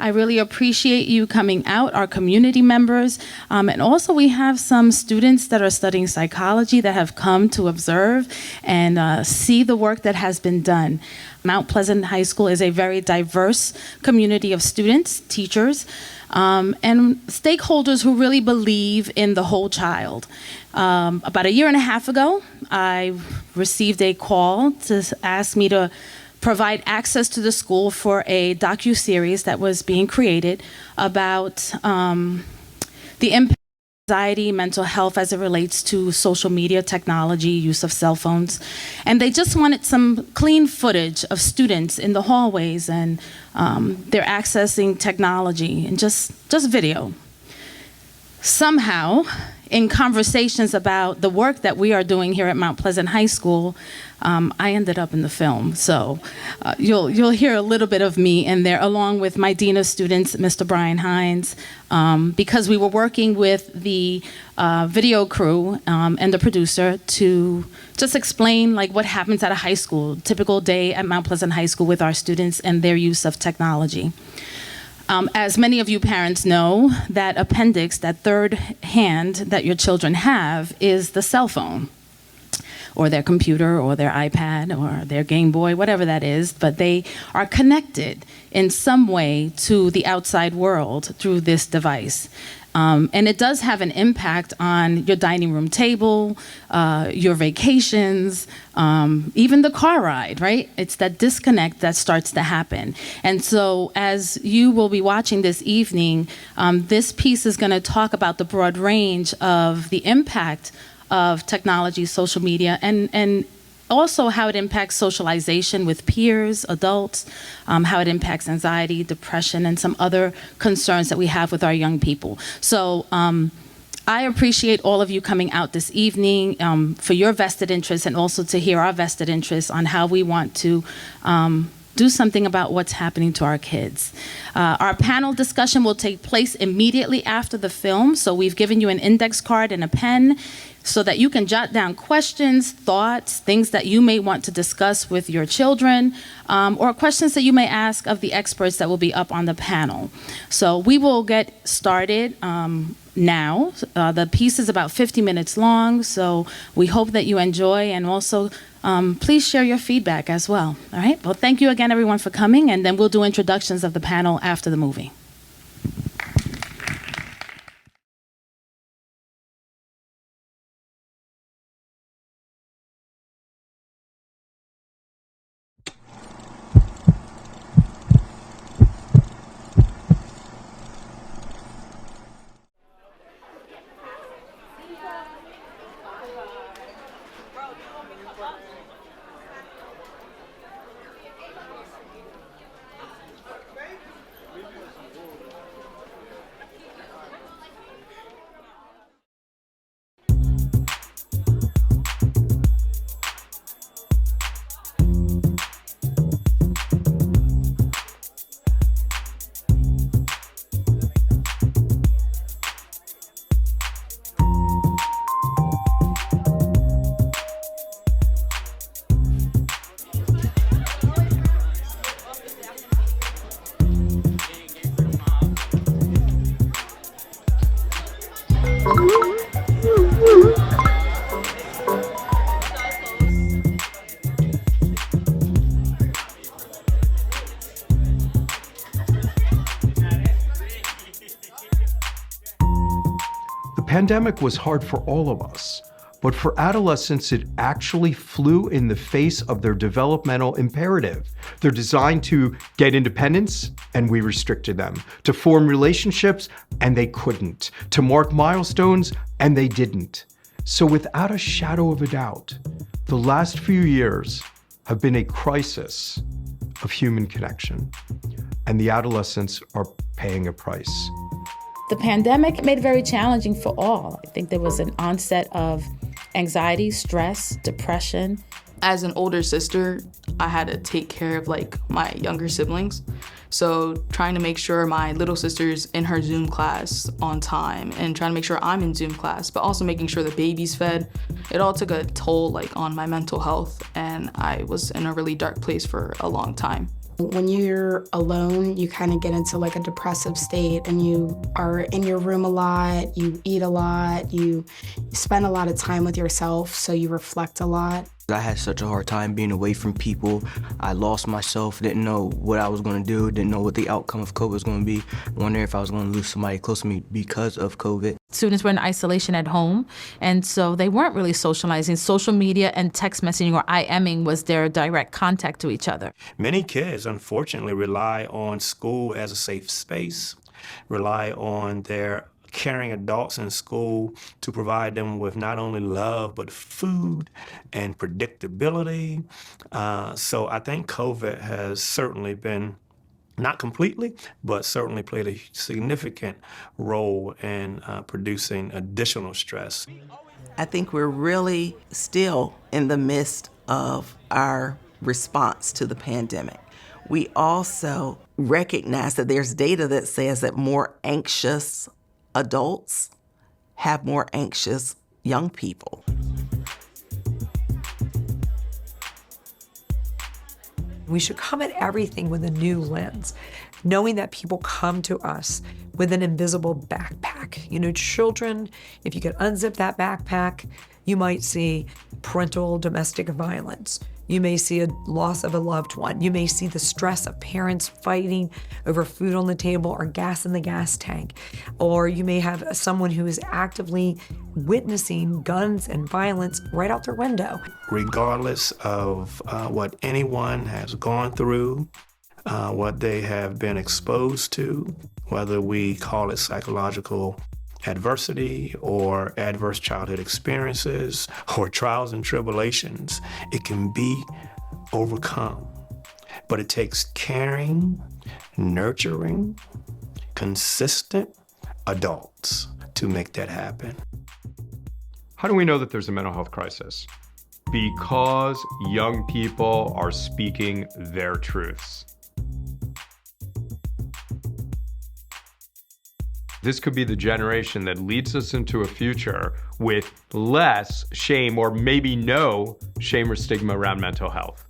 I really appreciate you coming out, our community members. And also we have some students that are studying psychology that have come to observe and see the work that has been done. Mount Pleasant High School is a very diverse community of students, teachers, and stakeholders who really believe in the whole child. About a year and a half ago, I received a call to ask me to provide access to the school for a docuseries that was being created about the impact of anxiety, mental health as it relates to social media, technology, use of cell phones. And they just wanted some clean footage of students in the hallways and they're accessing technology and just video. Somehow, in conversations about the work that we are doing here at Mount Pleasant High School, I ended up in the film. So you'll hear a little bit of me in there, along with my Dean of Students, Mr. Brian Hines, because we were working with the video crew and the producer to just explain like what happens at a high school, typical day at Mount Pleasant High School with our students and their use of technology. As many of you parents know, that appendix, that third hand that your children have is the cell phone, or their computer, or their iPad, or their Game Boy, whatever that is, but they are connected in some way to the outside world through this device. And it does have an impact on your dining room table, your vacations, even the car ride, right? It's that disconnect that starts to happen. And so as you will be watching this evening, this piece is gonna talk about the broad range of the impact of technology, social media, and also how it impacts socialization with peers, adults, how it impacts anxiety, depression, and some other concerns that we have with our young people. So I appreciate all of you coming out this evening for your vested interest and also to hear our vested interest on how we want to do something about what's happening to our kids. Our panel discussion will take place immediately after the film, so we've given you an index card and a pen so that you can jot down questions, thoughts, things that you may want to discuss with your children, or questions that you may ask of the experts that will be up on the panel. So we will get started now. The piece is about 50 minutes long, so we hope that you enjoy, and also please share your feedback as well. All right, well, thank you again, everyone, for coming, and then we'll do introductions of the panel after the movie. The pandemic was hard for all of us, but for adolescents, it actually flew in the face of their developmental imperative. They're designed to get independence, and we restricted them, to form relationships, and they couldn't, to mark milestones, and they didn't. So without a shadow of a doubt, the last few years have been a crisis of human connection, and the adolescents are paying a price. The pandemic made it very challenging for all. I think there was an onset of anxiety, stress, depression. As an older sister, I had to take care of like my younger siblings. So trying to make sure my little sister's in her Zoom class on time and trying to make sure I'm in Zoom class, but also making sure the baby's fed. It all took a toll like on my mental health, and I was in a really dark place for a long time. When you're alone, you kind of get into like a depressive state and you are in your room a lot, you eat a lot, you spend a lot of time with yourself, so you reflect a lot. I had such a hard time being away from people. I lost myself, didn't know what I was going to do, didn't know what the outcome of COVID was going to be, wondering if I was going to lose somebody close to me because of COVID. Students were in isolation at home, and so they weren't really socializing. Social media and text messaging or IMing was their direct contact to each other. Many kids, unfortunately, rely on school as a safe space, rely on their caring adults in school to provide them with not only love, but food and predictability. So I think COVID has certainly been, not completely, but certainly played a significant role in producing additional stress. I think we're really still in the midst of our response to the pandemic. We also recognize that there's data that says that more anxious adults have more anxious young people. We should come at everything with a new lens, knowing that people come to us with an invisible backpack. You know, children, if you could unzip that backpack, you might see parental domestic violence. You may see a loss of a loved one. You may see the stress of parents fighting over food on the table or gas in the gas tank. Or you may have someone who is actively witnessing guns and violence right out their window. Regardless of what anyone has gone through, what they have been exposed to, whether we call it psychological adversity or adverse childhood experiences or trials and tribulations, it can be overcome. But it takes caring, nurturing, consistent adults to make that happen. How do we know that there's a mental health crisis? Because young people are speaking their truths. This could be the generation that leads us into a future with less shame or maybe no shame or stigma around mental health.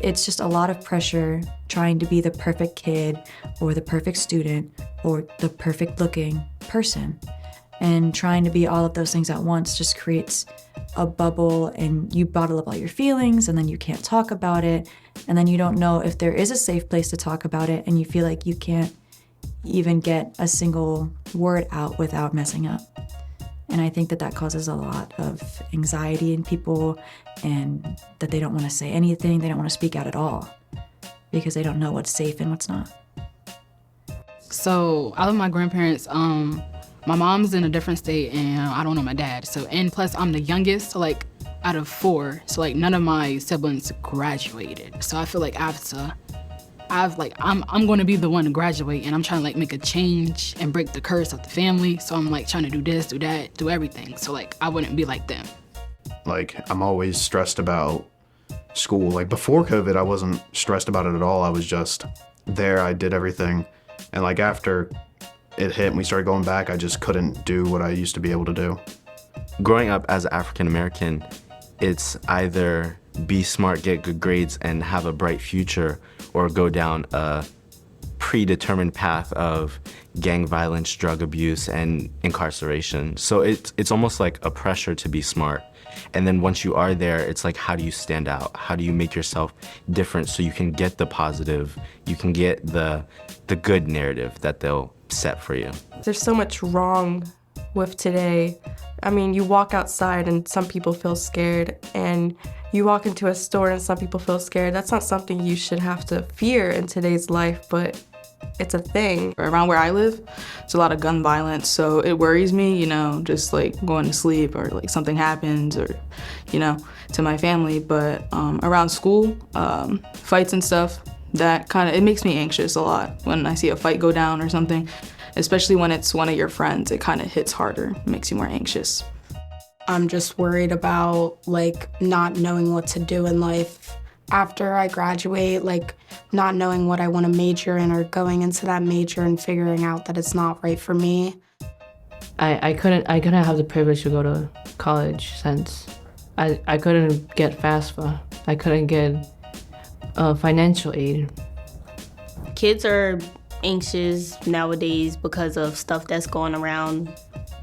It's just a lot of pressure trying to be the perfect kid or the perfect student or the perfect looking person. And trying to be all of those things at once just creates a bubble, and you bottle up all your feelings and then you can't talk about it. And then you don't know if there is a safe place to talk about it, and you feel like you can't even get a single word out without messing up. And I think that that causes a lot of anxiety in people, and that they don't want to say anything, they don't want to speak out at all, because they don't know what's safe and what's not. So I live with my grandparents. My mom's in a different state, and I don't know my dad. So, and plus I'm the youngest, so like out of 4. So like none of my siblings graduated. So I feel like I'm going to be the one to graduate, and I'm trying to like make a change and break the curse of the family. So I'm like trying to do this, do that, do everything. So like I wouldn't be like them. Like I'm always stressed about school. Like before COVID, I wasn't stressed about it at all. I was just there. I did everything. And like after it hit and we started going back, I just couldn't do what I used to be able to do. Growing up as an African American, it's either be smart, get good grades, and have a bright future, or go down a predetermined path of gang violence, drug abuse, and incarceration. So it's almost like a pressure to be smart. And then once you are there, it's like, how do you stand out? How do you make yourself different so you can get the positive, you can get the good narrative that they'll set for you? There's so much wrong with today. I mean, you walk outside and some people feel scared, and you walk into a store and some people feel scared. That's not something you should have to fear in today's life, but it's a thing. Around where I live, there's a lot of gun violence, so it worries me, you know, just like going to sleep or like something happens or, you know, to my family. But around school, fights and stuff, that it makes me anxious a lot when I see a fight go down or something, especially when it's one of your friends. It kind of hits harder, it makes you more anxious. I'm just worried about like not knowing what to do in life after I graduate, like not knowing what I want to major in or going into that major and figuring out that it's not right for me. I couldn't have the privilege to go to college since I couldn't get FAFSA. I couldn't get financial aid. Kids are anxious nowadays because of stuff that's going around,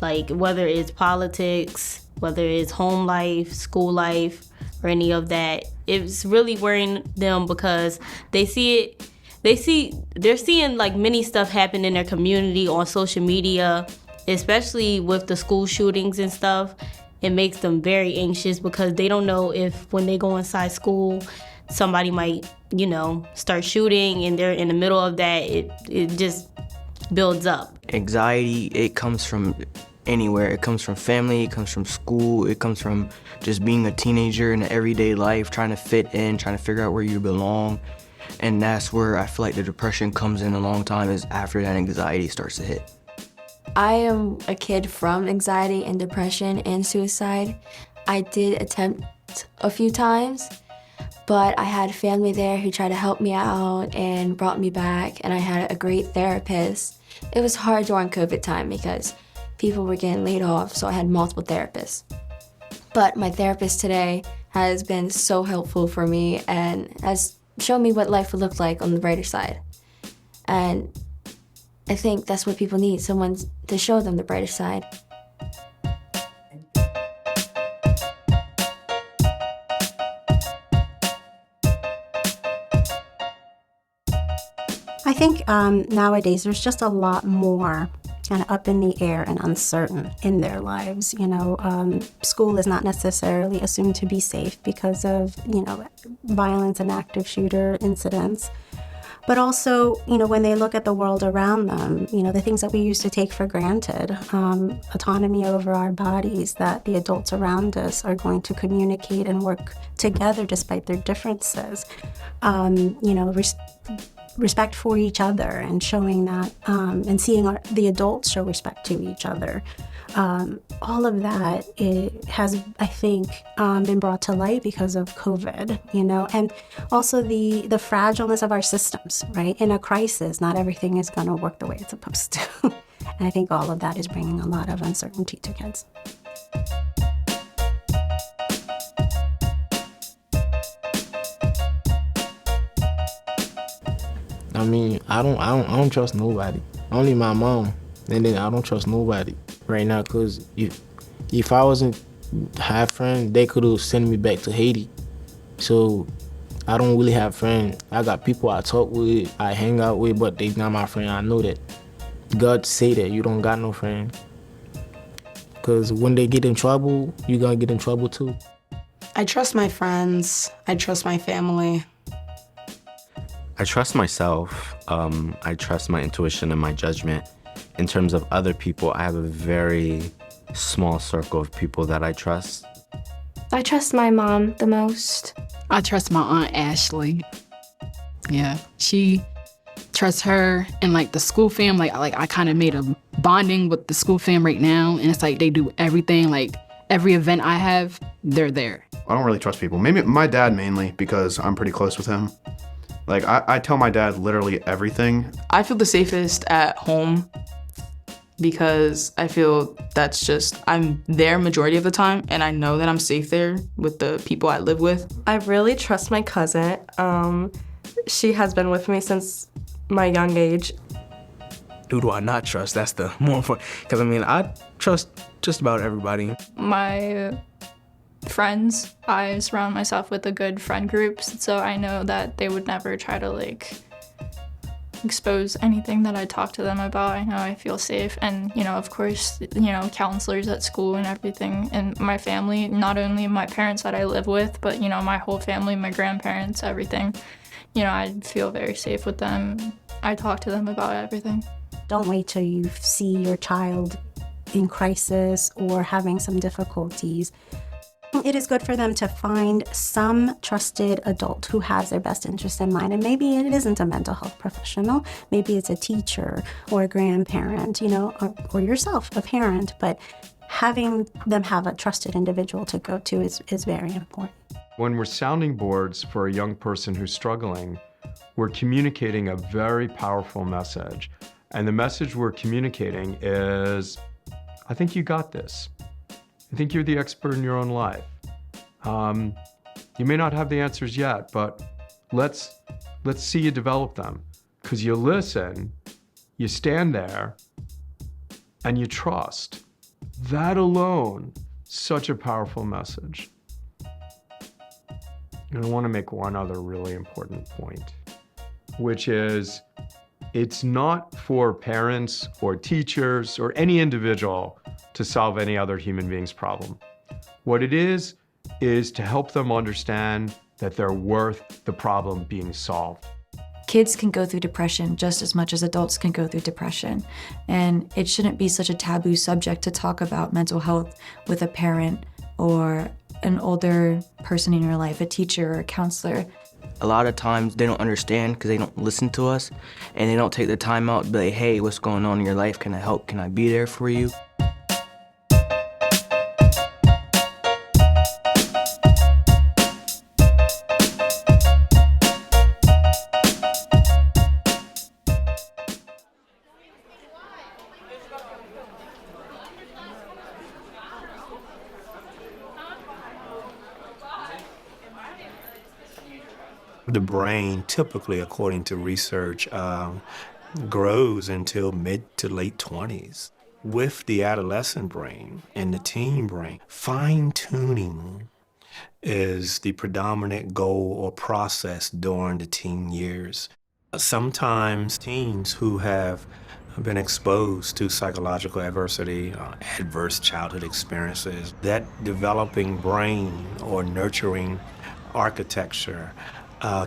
like whether it's politics, whether it's home life, school life, or any of that. It's really worrying them because they're seeing like many stuff happen in their community on social media, especially with the school shootings and stuff. It makes them very anxious because they don't know if when they go inside school, somebody might, start shooting, and they're in the middle of that. It just builds up. Anxiety, it comes from anywhere. It comes from family, it comes from school, it comes from just being a teenager in everyday life, trying to fit in, trying to figure out where you belong. And that's where I feel like the depression comes in a long time, is after that anxiety starts to hit. I am a kid from anxiety and depression and suicide. I did attempt a few times, but I had family there who tried to help me out and brought me back, and I had a great therapist. It was hard during COVID time because people were getting laid off, so I had multiple therapists. But my therapist today has been so helpful for me and has shown me what life would look like on the brighter side. And I think that's what people need, someone to show them the brighter side. I think nowadays there's just a lot more kind of up in the air and uncertain in their lives. School is not necessarily assumed to be safe because of, violence and active shooter incidents. But also, when they look at the world around them, the things that we used to take for granted, autonomy over our bodies, that the adults around us are going to communicate and work together despite their differences, respect for each other and showing that, and seeing the adults show respect to each other. All of that has, I think, been brought to light because of COVID, and also the fragileness of our systems, right? In a crisis, not everything is going to work the way it's supposed to. And I think all of that is bringing a lot of uncertainty to kids. I mean, I don't trust nobody. Only my mom, and then I don't trust nobody right now. Cause if I wasn't have friends, they could have sent me back to Haiti. So I don't really have friends. I got people I talk with, I hang out with, but they not my friend. I know that. God say that you don't got no friend. Cause when they get in trouble, you gonna get in trouble too. I trust my friends. I trust my family. I trust myself. I trust my intuition and my judgment. In terms of other people, I have a very small circle of people that I trust. I trust my mom the most. I trust my Aunt Ashley. Yeah, she trusts her, and like the school fam, like I kind of made a bonding with the school fam right now, and it's like they do everything, like every event I have, they're there. I don't really trust people. Maybe my dad mainly, because I'm pretty close with him. Like, I tell my dad literally everything. I feel the safest at home because I feel that's just, I'm there majority of the time, and I know that I'm safe there with the people I live with. I really trust my cousin. She has been with me since my young age. Who do I not trust? That's the more important, because I trust just about everybody. My friends, I surround myself with a good friend group, so I know that they would never try to expose anything that I talk to them about. I know I feel safe, and of course, counselors at school and everything, and my family, not only my parents that I live with, but my whole family, my grandparents, everything. I feel very safe with them. I talk to them about everything. Don't wait till you see your child in crisis or having some difficulties. It is good for them to find some trusted adult who has their best interest in mind. And maybe it isn't a mental health professional. Maybe it's a teacher or a grandparent, or yourself, a parent. But having them have a trusted individual to go to is very important. When we're sounding boards for a young person who's struggling, we're communicating a very powerful message. And the message we're communicating is, I think you got this. I think you're the expert in your own life. You may not have the answers yet, but let's see you develop them. Because you listen, you stand there, and you trust. That alone, such a powerful message. And I want to make one other really important point, which is it's not for parents or teachers or any individual to solve any other human being's problem. What it is to help them understand that they're worth the problem being solved. Kids can go through depression just as much as adults can go through depression. And it shouldn't be such a taboo subject to talk about mental health with a parent or an older person in your life, a teacher or a counselor. A lot of times they don't understand because they don't listen to us and they don't take the time out to be like, hey, what's going on in your life? Can I help? Can I be there for you? The brain, typically, according to research, grows until mid to late 20s. With the adolescent brain and the teen brain, fine-tuning is the predominant goal or process during the teen years. Sometimes teens who have been exposed to psychological adversity, adverse childhood experiences, that developing brain or nurturing architecture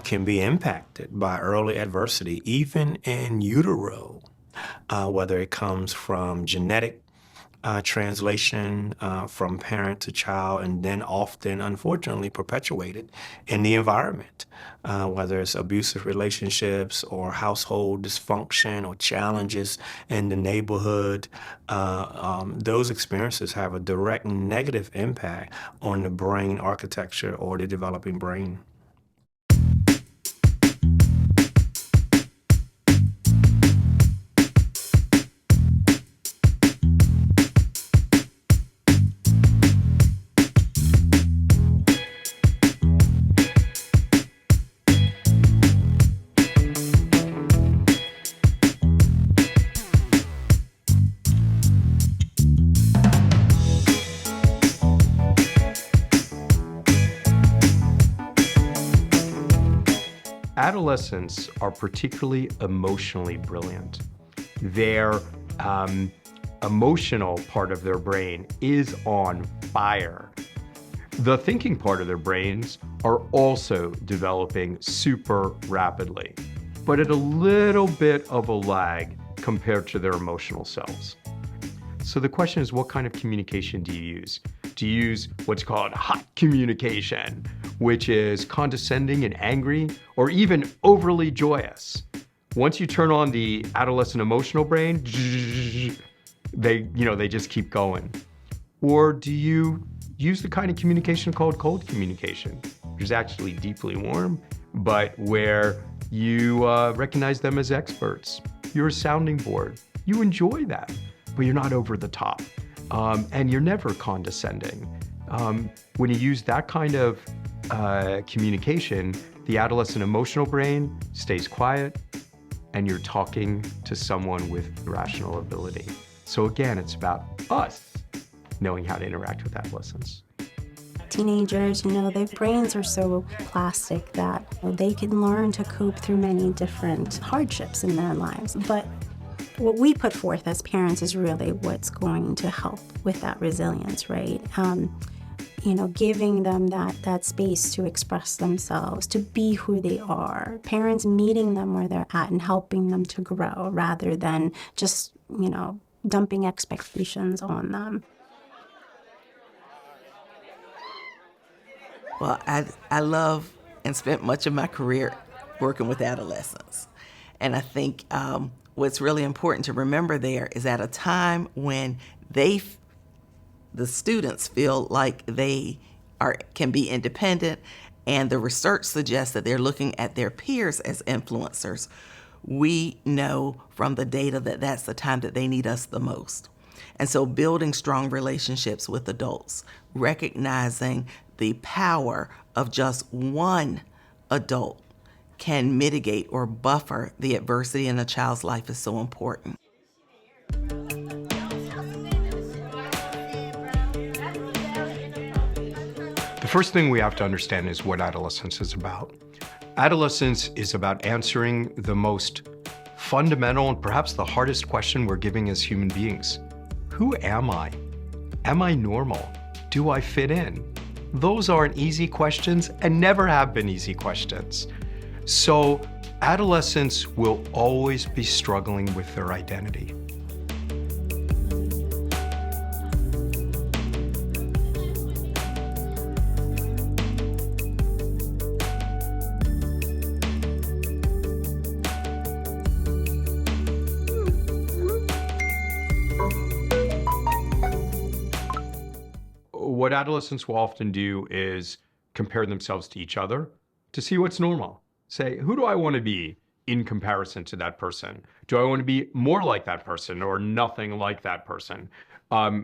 can be impacted by early adversity, even in utero, whether it comes from genetic translation from parent to child, and then often, unfortunately, perpetuated in the environment, whether it's abusive relationships or household dysfunction or challenges in the neighborhood. Those experiences have a direct negative impact on the brain architecture or the developing brain. Adolescents are particularly emotionally brilliant. Their emotional part of their brain is on fire. The thinking part of their brains are also developing super rapidly, but at a little bit of a lag compared to their emotional selves. So the question is, what kind of communication do you use? Do you use what's called hot communication, which is condescending and angry, or even overly joyous? Once you turn on the adolescent emotional brain, they just keep going. Or do you use the kind of communication called cold communication, which is actually deeply warm, but where you recognize them as experts? You're a sounding board. You enjoy that, but you're not over the top. And you're never condescending. When you use that kind of communication, the adolescent emotional brain stays quiet, and you're talking to someone with rational ability. So again, it's about us knowing how to interact with adolescents. Teenagers, their brains are so plastic that they can learn to cope through many different hardships in their lives. But what we put forth as parents is really what's going to help with that resilience, right? Giving them that space to express themselves, to be who they are. Parents meeting them where they're at and helping them to grow rather than just, dumping expectations on them. Well, I love and spent much of my career working with adolescents. And I think what's really important to remember there is at a time when the students feel like they can be independent and the research suggests that they're looking at their peers as influencers, we know from the data that that's the time that they need us the most. And so building strong relationships with adults, recognizing the power of just one adult can mitigate or buffer the adversity in a child's life is so important. The first thing we have to understand is what adolescence is about. Adolescence is about answering the most fundamental and perhaps the hardest question we're giving as human beings. Who am I? Am I normal? Do I fit in? Those aren't easy questions and never have been easy questions. So adolescents will always be struggling with their identity. What adolescents will often do is compare themselves to each other to see what's normal. Say, who do I want to be in comparison to that person? Do I want to be more like that person or nothing like that person?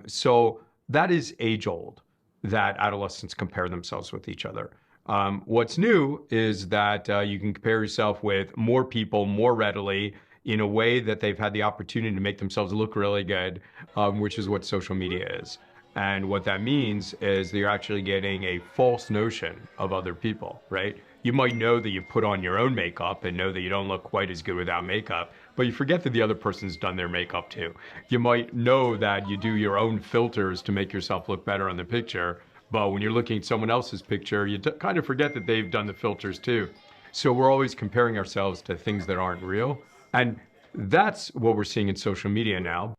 So that is age old, that adolescents compare themselves with each other. What's new is that you can compare yourself with more people more readily in a way that they've had the opportunity to make themselves look really good, which is what social media is. And what that means is that you're actually getting a false notion of other people, right? You might know that you put on your own makeup and know that you don't look quite as good without makeup, but you forget that the other person's done their makeup too. You might know that you do your own filters to make yourself look better on the picture, but when you're looking at someone else's picture, you kind of forget that they've done the filters too. So we're always comparing ourselves to things that aren't real. And that's what we're seeing in social media now.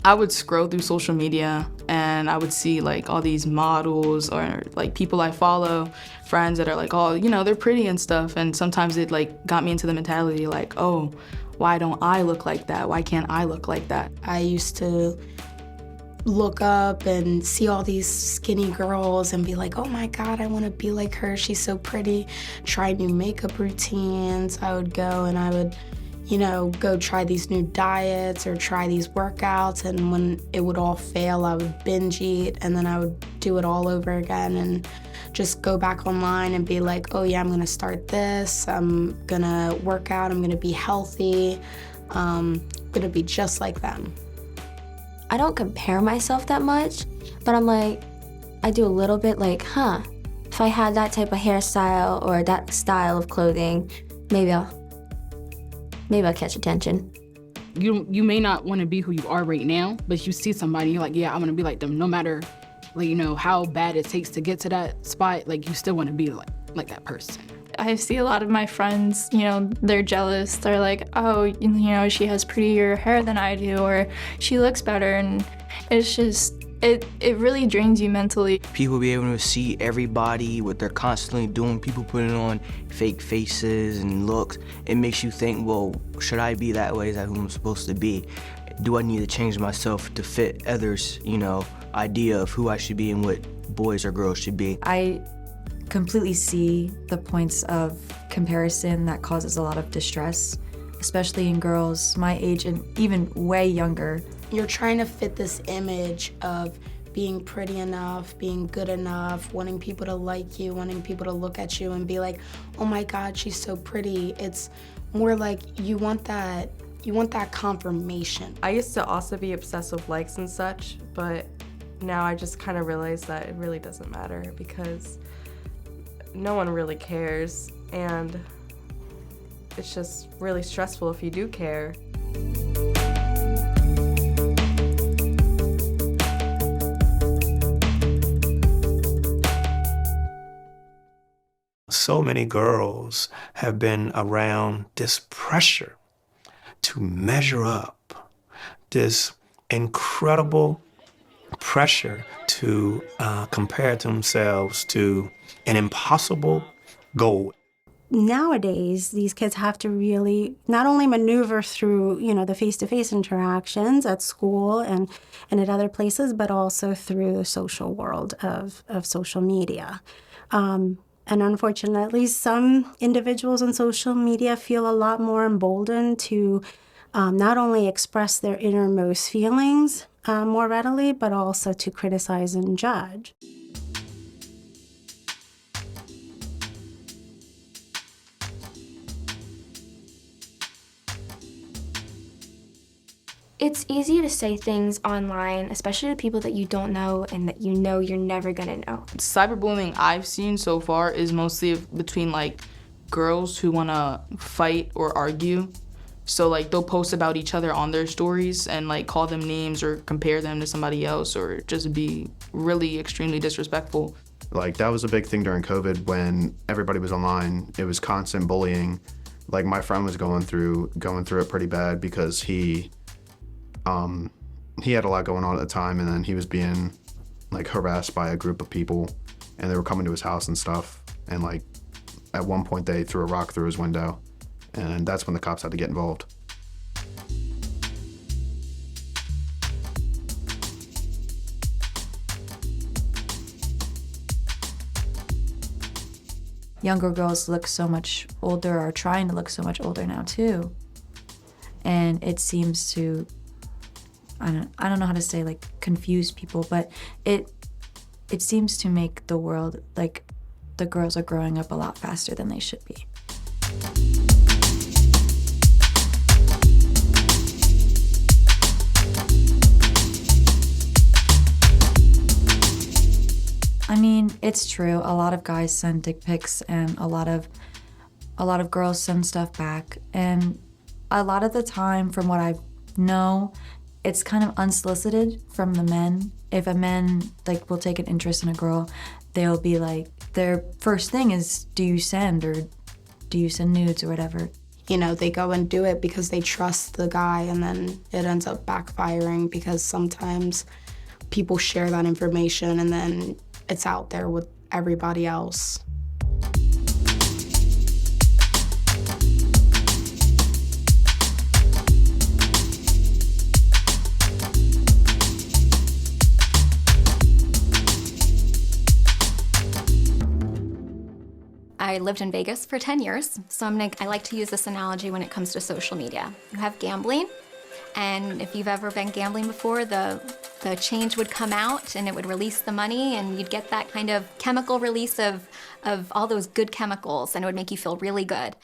I would scroll through social media and I would see like all these models or like people I follow, friends that are like, oh, you know, they're pretty and stuff. And sometimes it like got me into the mentality like, oh, why don't I look like that? Why can't I look like that? I used to look up and see all these skinny girls and be like, oh my God, I want to be like her. She's so pretty. Try new makeup routines. I would go and I would, you know, go try these new diets or try these workouts, and when it would all fail, I would binge eat, and then I would do it all over again and just go back online and be like, oh yeah, I'm gonna start this, I'm gonna work out, I'm gonna be healthy, I'm gonna be just like them. I don't compare myself that much, but I'm like, I do a little bit like, if I had that type of hairstyle or that style of clothing, maybe I'll catch attention. You may not want to be who you are right now, but you see somebody, you're like, yeah, I want to be like them. No matter, like, you know, how bad it takes to get to that spot, like, you still want to be like that person. I see a lot of my friends, you know, they're jealous. They're like, oh, you know, she has prettier hair than I do, or she looks better, and it's just, it really drains you mentally. People be able to see everybody, what they're constantly doing, people putting on fake faces and looks. It makes you think, well, should I be that way? Is that who I'm supposed to be? Do I need to change myself to fit others, you know, idea of who I should be and what boys or girls should be? I completely see the points of comparison that causes a lot of distress, especially in girls my age and even way younger. You're trying to fit this image of being pretty enough, being good enough, wanting people to like you, wanting people to look at you and be like, oh my God, she's so pretty. It's more like you want that confirmation. I used to also be obsessed with likes and such, but now I just kind of realize that it really doesn't matter because no one really cares, and it's just really stressful if you do care. So many girls have been around this pressure to measure up, this incredible pressure to compare themselves to an impossible goal. Nowadays, these kids have to really not only maneuver through, you know, the face-to-face interactions at school and at other places, but also through the social world of social media. And unfortunately, some individuals on social media feel a lot more emboldened to not only express their innermost feelings more readily, but also to criticize and judge. It's easy to say things online, especially to people that you don't know and that you know you're never gonna know. Cyberbullying I've seen so far is mostly between like girls who wanna fight or argue. So like they'll post about each other on their stories and like call them names or compare them to somebody else or just be really extremely disrespectful. Like that was a big thing during COVID when everybody was online. It was constant bullying. Like my friend was going through it pretty bad because he had a lot going on at the time, and then he was being like harassed by a group of people, and they were coming to his house and stuff, and like at one point they threw a rock through his window, and that's when the cops had to get involved. Younger girls look so much older, or trying to look so much older now too. And it seems to, I don't know how to say, like, confuse people, but it seems to make the world like the girls are growing up a lot faster than they should be. I mean, it's true. A lot of guys send dick pics, and a lot of girls send stuff back. And a lot of the time, from what I know, it's kind of unsolicited from the men. If a man like will take an interest in a girl, they'll be like, their first thing is, do you send nudes or whatever? You know, they go and do it because they trust the guy, and then it ends up backfiring because sometimes people share that information and then it's out there with everybody else. I lived in Vegas for 10 years, so I like to use this analogy when it comes to social media. You have gambling, and if you've ever been gambling before, the change would come out and it would release the money, and you'd get that kind of chemical release of all those good chemicals, and it would make you feel really good.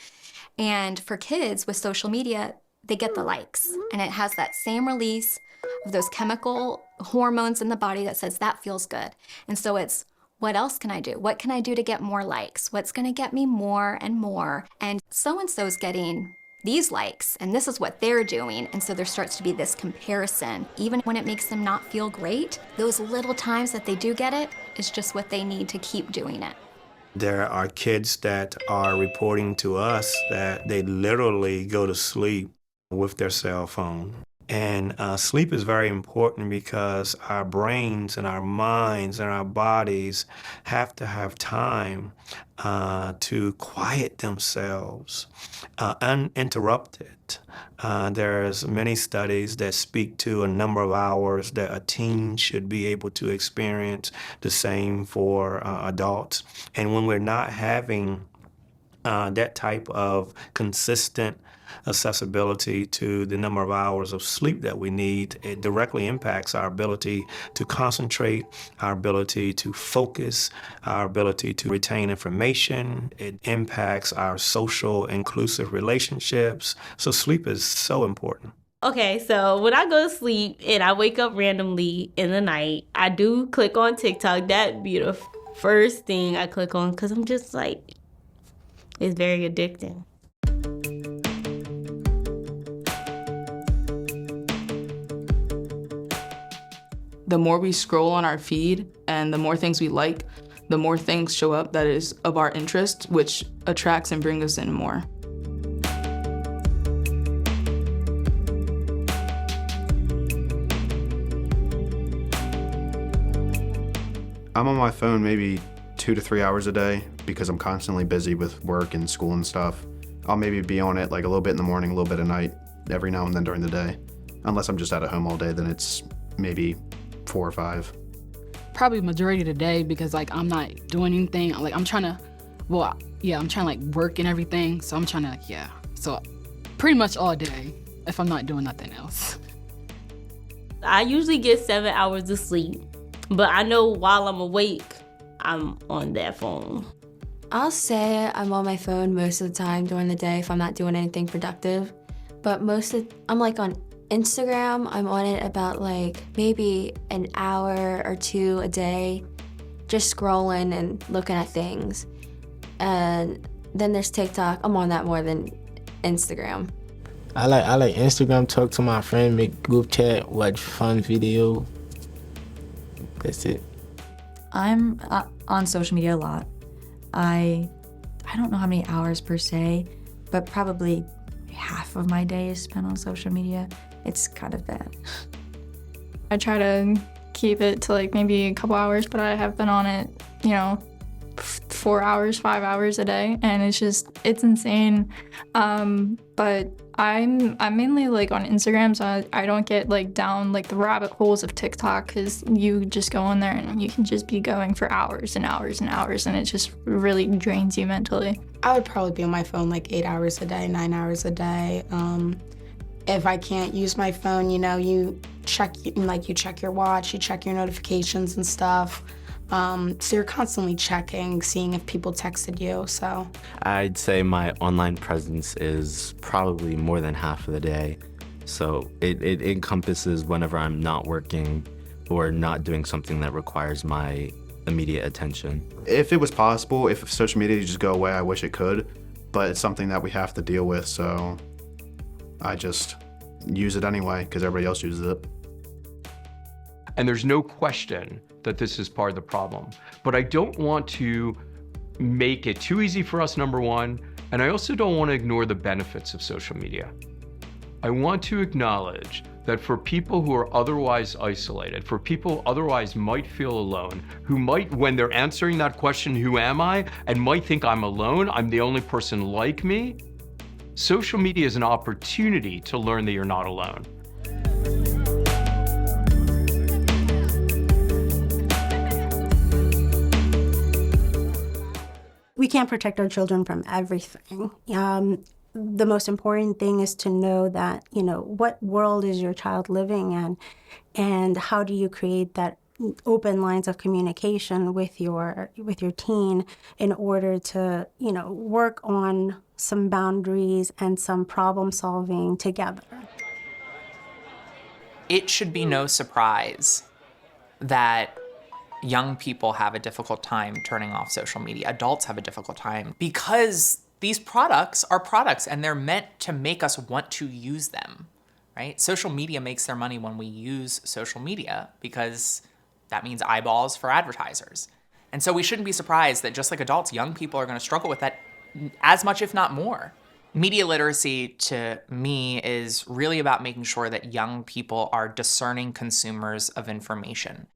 And for kids with social media, they get the likes, and it has that same release of those chemical hormones in the body that says that feels good. And so it's, what else can I do? What can I do to get more likes? What's gonna get me more and more? And so-and-so's getting these likes, and this is what they're doing. And so there starts to be this comparison. Even when it makes them not feel great, those little times that they do get it is just what they need to keep doing it. There are kids that are reporting to us that they literally go to sleep with their cell phone. And sleep is very important because our brains and our minds and our bodies have to have time to quiet themselves uninterrupted. There's many studies that speak to a number of hours that a teen should be able to experience, the same for adults. And when we're not having that type of consistent accessibility to the number of hours of sleep that we need, it directly impacts our ability to concentrate, our ability to focus, our ability to retain information. It impacts our social inclusive relationships. So sleep is so important. Okay, so when I go to sleep and I wake up randomly in the night, I do click on TikTok. That'd be the first thing I click on because I'm just like, it's very addicting. The more we scroll on our feed and the more things we like, the more things show up that is of our interest, which attracts and brings us in more. I'm on my phone maybe 2 to 3 hours a day because I'm constantly busy with work and school and stuff. I'll maybe be on it like a little bit in the morning, a little bit at night, every now and then during the day. Unless I'm just at home all day, then it's maybe 4 or 5. Probably majority of the day because like I'm not doing anything. Like I'm trying to well, yeah, I'm trying to like work and everything. So I'm trying to so pretty much all day if I'm not doing nothing else. I usually get 7 hours of sleep, but I know while I'm awake, I'm on that phone. I'll say I'm on my phone most of the time during the day if I'm not doing anything productive. But I'm like on Instagram, I'm on it about like maybe an hour or two a day, just scrolling and looking at things. And then there's TikTok. I'm on that more than Instagram. I like Instagram, talk to my friend, make group chat, watch fun video. That's it. I'm on social media a lot. I don't know how many hours per se, but probably half of my day is spent on social media. It's kind of bad. I try to keep it to like maybe a couple hours, but I have been on it, 4 hours, 5 hours a day, and it's insane. But I'm mainly like on Instagram, so I don't get like down like the rabbit holes of TikTok, because you just go on there and you can just be going for hours and hours and hours, and it just really drains you mentally. I would probably be on my phone like 8 hours a day, 9 hours a day. If I can't use my phone, you check your watch, you check your notifications and stuff. So you're constantly checking, seeing if people texted you, so. I'd say my online presence is probably more than half of the day. So it encompasses whenever I'm not working or not doing something that requires my immediate attention. If it was possible, if social media could just go away, I wish it could, but it's something that we have to deal with, so I just use it anyway because everybody else uses it. And there's no question that this is part of the problem. But I don't want to make it too easy for us, number one, and I also don't want to ignore the benefits of social media. I want to acknowledge that for people who are otherwise isolated, for people who otherwise might feel alone, who might, when they're answering that question, who am I, and might think I'm alone, I'm the only person like me, social media is an opportunity to learn that you're not alone. We can't protect our children from everything. The most important thing is to know that, what world is your child living in, and how do you create that open lines of communication with your teen in order to, work on some boundaries and some problem solving together. It should be no surprise that young people have a difficult time turning off social media. Adults have a difficult time because these products are products and they're meant to make us want to use them, right? Social media makes their money when we use social media because that means eyeballs for advertisers. And so we shouldn't be surprised that just like adults, young people are going to struggle with that as much, if not more. Media literacy to me is really about making sure that young people are discerning consumers of information.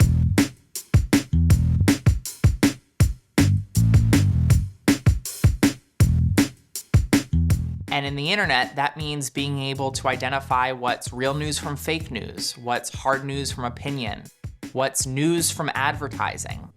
And in the internet, that means being able to identify what's real news from fake news, what's hard news from opinion, what's news from advertising.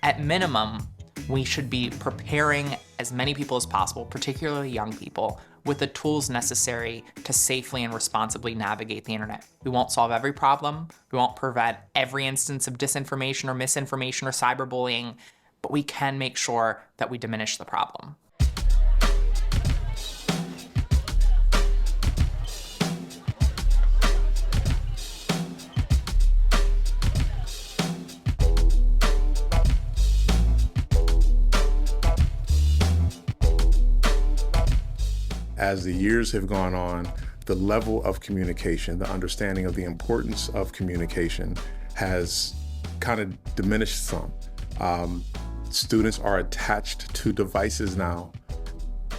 At minimum, we should be preparing as many people as possible, particularly young people, with the tools necessary to safely and responsibly navigate the internet. We won't solve every problem, we won't prevent every instance of disinformation or misinformation or cyberbullying, but we can make sure that we diminish the problem. As the years have gone on, the level of communication, the understanding of the importance of communication has kind of diminished some. Students are attached to devices now,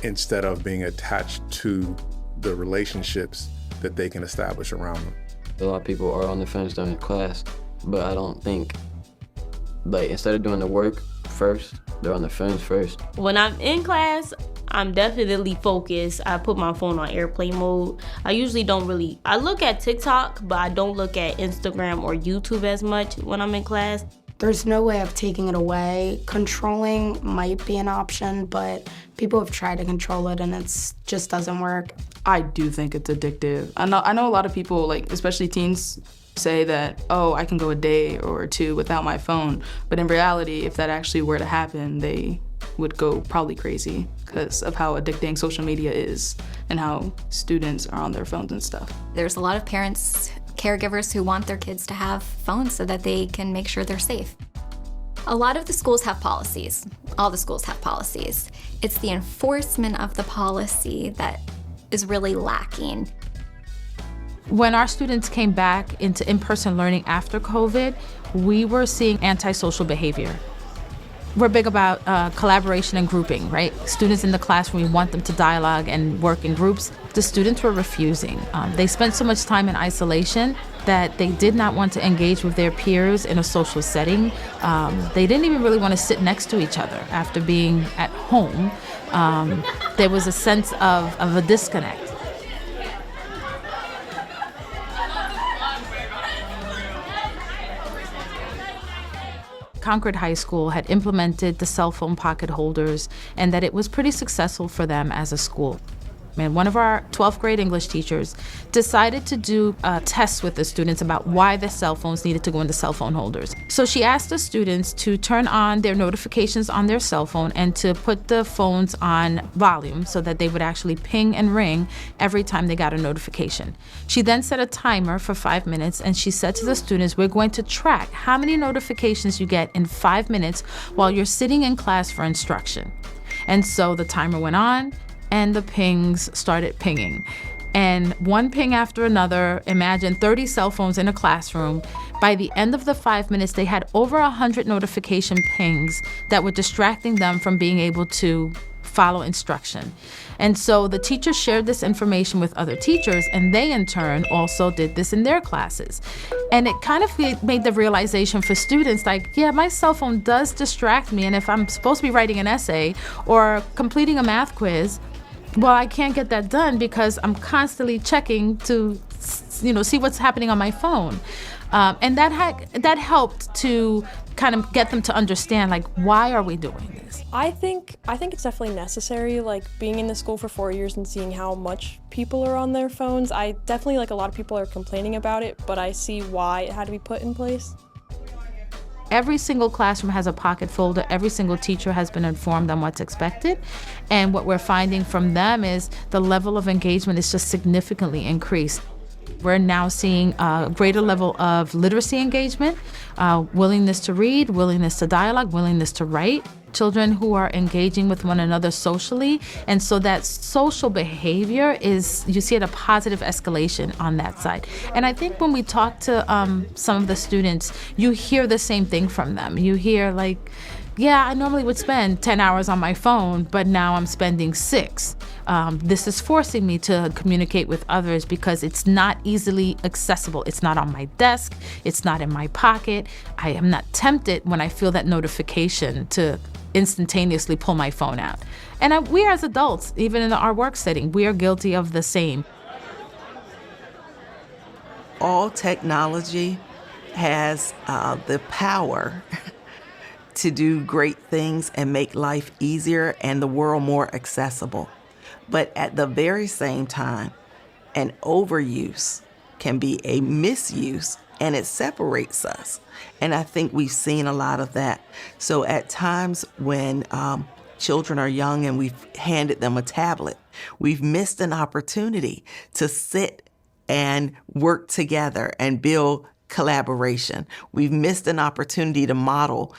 instead of being attached to the relationships that they can establish around them. A lot of people are on the phones during class, but I don't think, like, instead of doing the work first, they're on the phones first. When I'm in class, I'm definitely focused. I put my phone on airplane mode. I usually I look at TikTok, but I don't look at Instagram or YouTube as much when I'm in class. There's no way of taking it away. Controlling might be an option, but people have tried to control it and it just doesn't work. I do think it's addictive. I know a lot of people, like especially teens, say that, oh, I can go a day or two without my phone. But in reality, if that actually were to happen, they would go probably crazy because of how addicting social media is and how students are on their phones and stuff. There's a lot of parents, caregivers who want their kids to have phones so that they can make sure they're safe. A lot of the schools have policies. All the schools have policies. It's the enforcement of the policy that is really lacking. When our students came back into in-person learning after COVID, we were seeing antisocial behavior. We're big about collaboration and grouping, right? Students in the classroom, we want them to dialogue and work in groups. The students were refusing. They spent so much time in isolation that they did not want to engage with their peers in a social setting. They didn't even really want to sit next to each other after being at home. There was a sense of a disconnect. Concord High School had implemented the cell phone pocket holders and that it was pretty successful for them as a school. And one of our 12th grade English teachers decided to do a test with the students about why the cell phones needed to go into cell phone holders. So she asked the students to turn on their notifications on their cell phone and to put the phones on volume so that they would actually ping and ring every time they got a notification. She then set a timer for 5 minutes and she said to the students, we're going to track how many notifications you get in 5 minutes while you're sitting in class for instruction. And so the timer went on, and the pings started pinging. And one ping after another, imagine 30 cell phones in a classroom. By the end of the 5 minutes, they had over 100 notification pings that were distracting them from being able to follow instruction. And so the teachers shared this information with other teachers, and they in turn also did this in their classes. And it kind of made the realization for students like, yeah, my cell phone does distract me, and if I'm supposed to be writing an essay or completing a math quiz, well, I can't get that done because I'm constantly checking to, see what's happening on my phone. And that helped to kind of get them to understand, like, why are we doing this? I think it's definitely necessary, like being in the school for 4 years and seeing how much people are on their phones. I definitely, like, a lot of people are complaining about it, but I see why it had to be put in place. Every single classroom has a pocket folder. Every single teacher has been informed on what's expected. And what we're finding from them is the level of engagement is just significantly increased. We're now seeing a greater level of literacy engagement, willingness to read, willingness to dialogue, willingness to write. Children who are engaging with one another socially. And so that social behavior you see a positive escalation on that side. And I think when we talk to some of the students, you hear the same thing from them. You hear like, yeah, I normally would spend 10 hours on my phone, but now I'm spending 6. This is forcing me to communicate with others because it's not easily accessible. It's not on my desk. It's not in my pocket. I am not tempted when I feel that notification to instantaneously pull my phone out. And we as adults, even in our work setting, we are guilty of the same. All technology has the power to do great things and make life easier and the world more accessible. But at the very same time, an overuse can be a misuse, and it separates us. And I think we've seen a lot of that. So at times when children are young and we've handed them a tablet, we've missed an opportunity to sit and work together and build collaboration. We've missed an opportunity to model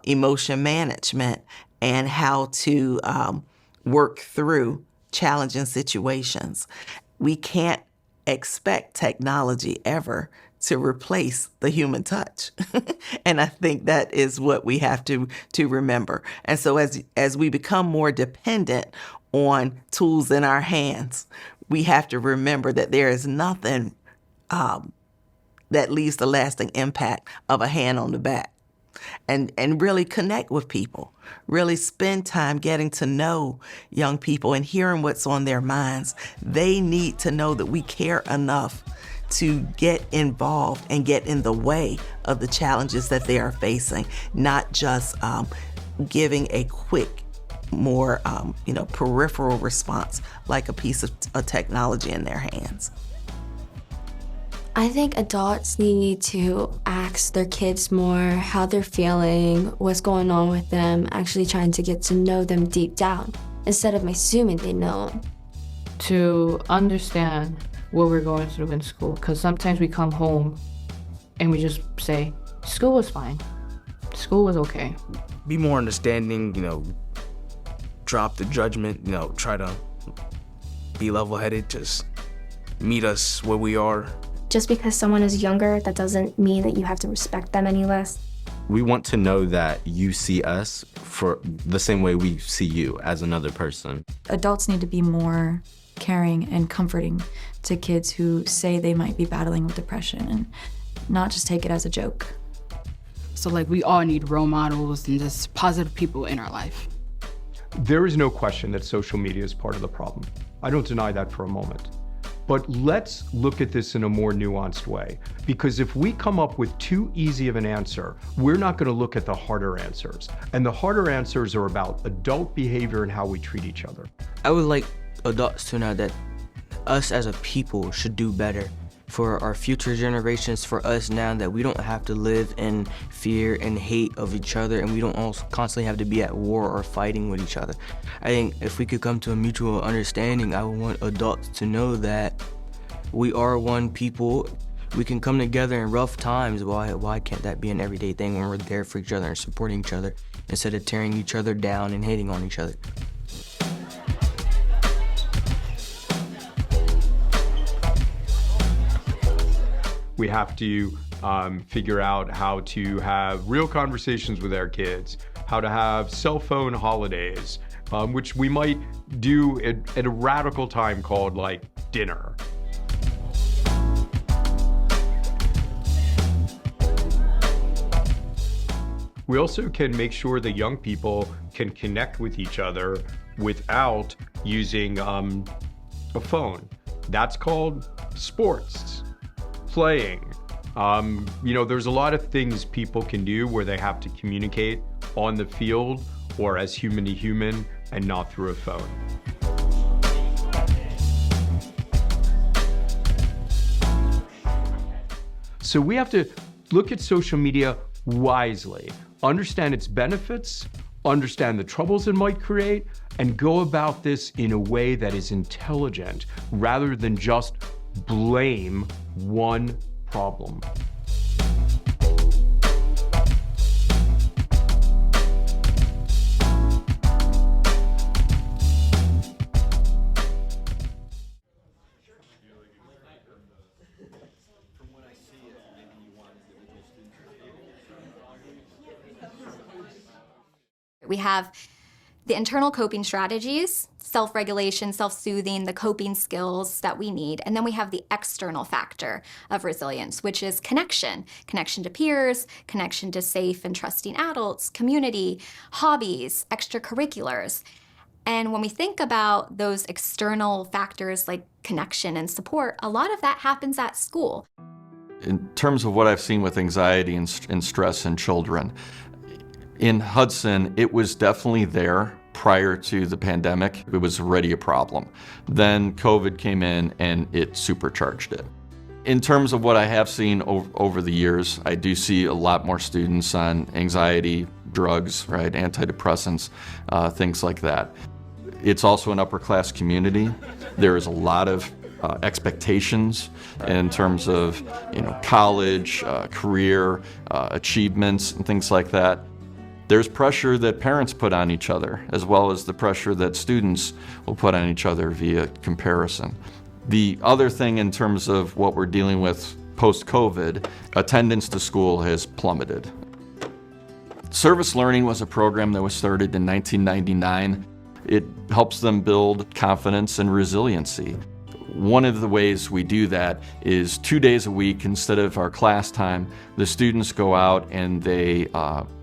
emotion management and how to work through challenging situations. We can't expect technology ever to replace the human touch. And I think that is what we have to remember. And so as we become more dependent on tools in our hands, we have to remember that there is nothing that leaves the lasting impact of a hand on the back. And really connect with people, really spend time getting to know young people and hearing what's on their minds. They need to know that we care enough to get involved and get in the way of the challenges that they are facing, not just giving a quick, more peripheral response like a piece of technology in their hands. I think adults need to ask their kids more how they're feeling, what's going on with them, actually trying to get to know them deep down, instead of assuming they know. To understand what we're going through in school, because sometimes we come home and we just say, school was fine, school was okay. Be more understanding, drop the judgment, try to be level-headed, just meet us where we are. Just because someone is younger, that doesn't mean that you have to respect them any less. We want to know that you see us for the same way we see you as another person. Adults need to be more caring and comforting to kids who say they might be battling with depression and not just take it as a joke. So we all need role models and just positive people in our life. There is no question that social media is part of the problem. I don't deny that for a moment. But let's look at this in a more nuanced way, because if we come up with too easy of an answer, we're not going to look at the harder answers. And the harder answers are about adult behavior and how we treat each other. I would like adults to know that us as a people should do better for our future generations, for us now, that we don't have to live in fear and hate of each other, and we don't also constantly have to be at war or fighting with each other. I think if we could come to a mutual understanding, I would want adults to know that we are one people. We can come together in rough times. Why can't that be an everyday thing when we're there for each other and supporting each other instead of tearing each other down and hating on each other? We have to figure out how to have real conversations with our kids, how to have cell phone holidays, which we might do at a radical time called dinner. We also can make sure that young people can connect with each other without using a phone. That's called sports. Playing. There's a lot of things people can do where they have to communicate on the field or as human to human and not through a phone. So we have to look at social media wisely, understand its benefits, understand the troubles it might create, and go about this in a way that is intelligent rather than just blame one problem. We have the internal coping strategies, self-regulation, self-soothing, the coping skills that we need. And then we have the external factor of resilience, which is connection to peers, connection to safe and trusting adults, community, hobbies, extracurriculars. And when we think about those external factors like connection and support, a lot of that happens at school. In terms of what I've seen with anxiety and stress in children, in Hudson, it was definitely there prior to the pandemic. It was already a problem. Then COVID came in and it supercharged it. In terms of what I have seen over the years, I do see a lot more students on anxiety, drugs, right, antidepressants, things like that. It's also an upper class community. There is a lot of expectations in terms of college, career, achievements, and things like that. There's pressure that parents put on each other, as well as the pressure that students will put on each other via comparison. The other thing in terms of what we're dealing with post-COVID, attendance to school has plummeted. Service Learning was a program that was started in 1999. It helps them build confidence and resiliency. One of the ways we do that is 2 days a week, instead of our class time, the students go out and they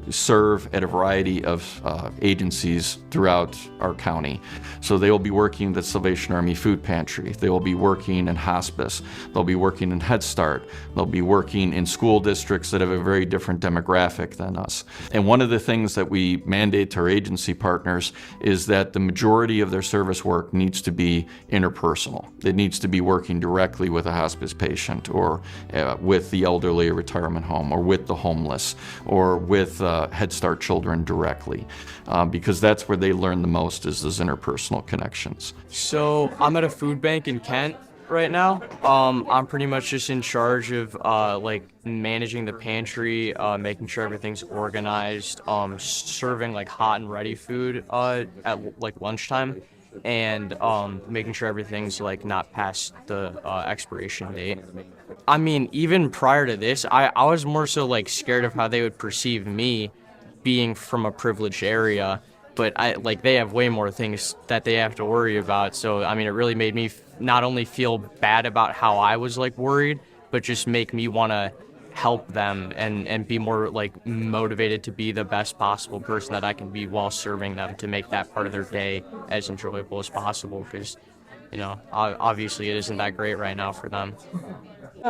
serve at a variety of agencies throughout our county. So they will be working at the Salvation Army Food Pantry. They will be working in hospice. They'll be working in Head Start. They'll be working in school districts that have a very different demographic than us. And one of the things that we mandate to our agency partners is that the majority of their service work needs to be interpersonal. It needs to be working directly with a hospice patient, or with the elderly at a retirement home, or with the homeless, or with Head Start children directly, because that's where they learn the most, is those interpersonal connections. So I'm at a food bank in Kent right now. I'm pretty much just in charge of like managing the pantry, making sure everything's organized, serving like hot and ready food at like lunchtime, and making sure everything's like not past the expiration date. I mean, even prior to this, I was more so like scared of how they would perceive me being from a privileged area, but they have way more things that they have to worry about. So I mean, it really made me not only feel bad about how I was like worried, but just make me want to help them and be more like motivated to be the best possible person that I can be while serving them, to make that part of their day as enjoyable as possible, because obviously it isn't that great right now for them.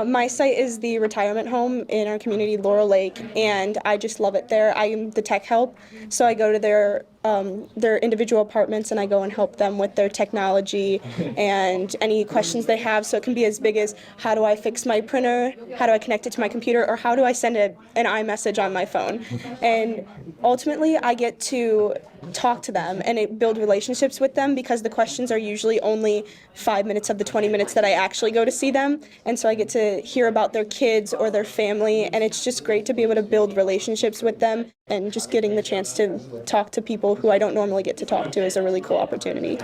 My site is the retirement home in our community, Laurel Lake, and I just love it there. I am the tech help, so I go to their individual apartments and I go and help them with their technology and any questions they have. So it can be as big as, how do I fix my printer, how do I connect it to my computer, or how do I send an iMessage on my phone. And ultimately I get to talk to them and build relationships with them, because the questions are usually only 5 minutes of the 20 minutes that I actually go to see them. And so I get to hear about their kids or their family, and it's just great to be able to build relationships with them, and just getting the chance to talk to people who I don't normally get to talk to is a really cool opportunity.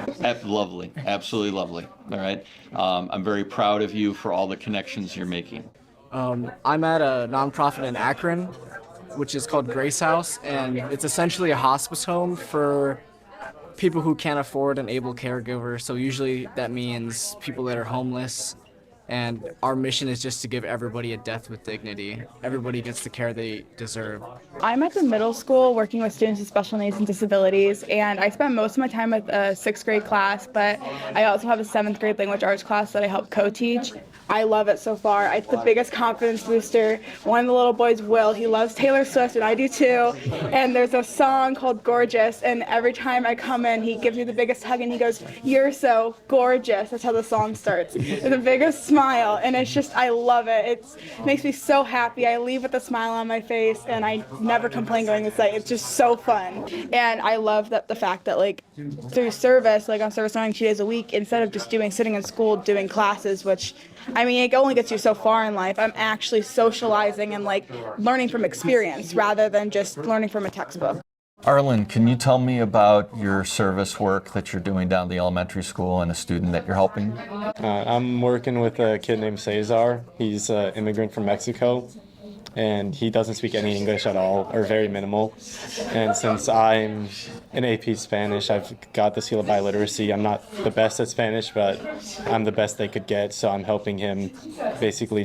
Lovely, absolutely lovely. All right. I'm very proud of you for all the connections you're making. I'm at a nonprofit in Akron, which is called Grace House, and it's essentially a hospice home for people who can't afford an able caregiver. So usually that means people that are homeless, and our mission is just to give everybody a death with dignity. Everybody gets the care they deserve. I'm at the middle school working with students with special needs and disabilities, and I spend most of my time with a 6th grade class, but I also have a 7th grade language arts class that I help co-teach. I love it so far. It's the biggest confidence booster. One of the little boys, Will, he loves Taylor Swift, and I do too. And there's a song called Gorgeous, and every time I come in, he gives me the biggest hug, and he goes, "You're so gorgeous." That's how the song starts. With the biggest smile, and it's just, I love it. It makes me so happy. I leave with a smile on my face, and I never complain going to the site. It's just so fun. And I love that the fact that like through service, like on service learning 2 days a week, instead of just sitting in school doing classes, which I mean, it only gets you so far in life. I'm actually socializing and like learning from experience rather than just learning from a textbook. Arlen, can you tell me about your service work that you're doing down at the elementary school and a student that you're helping? I'm working with a kid named Cesar. He's an immigrant from Mexico, and he doesn't speak any English at all, or very minimal. And since I'm in AP Spanish, I've got the seal of biliteracy. I'm not the best at Spanish, but I'm the best they could get, so I'm helping him basically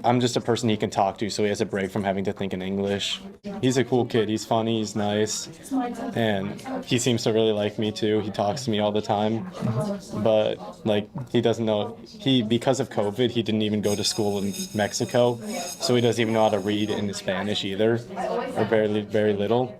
I'm just a person he can talk to, so he has a break from having to think in English. He's a cool kid. He's funny, he's nice, and he seems to really like me too. He talks to me all the time, but like he doesn't know, because of COVID, he didn't even go to school in Mexico, so he doesn't even know how to read in Spanish either, or very, very little.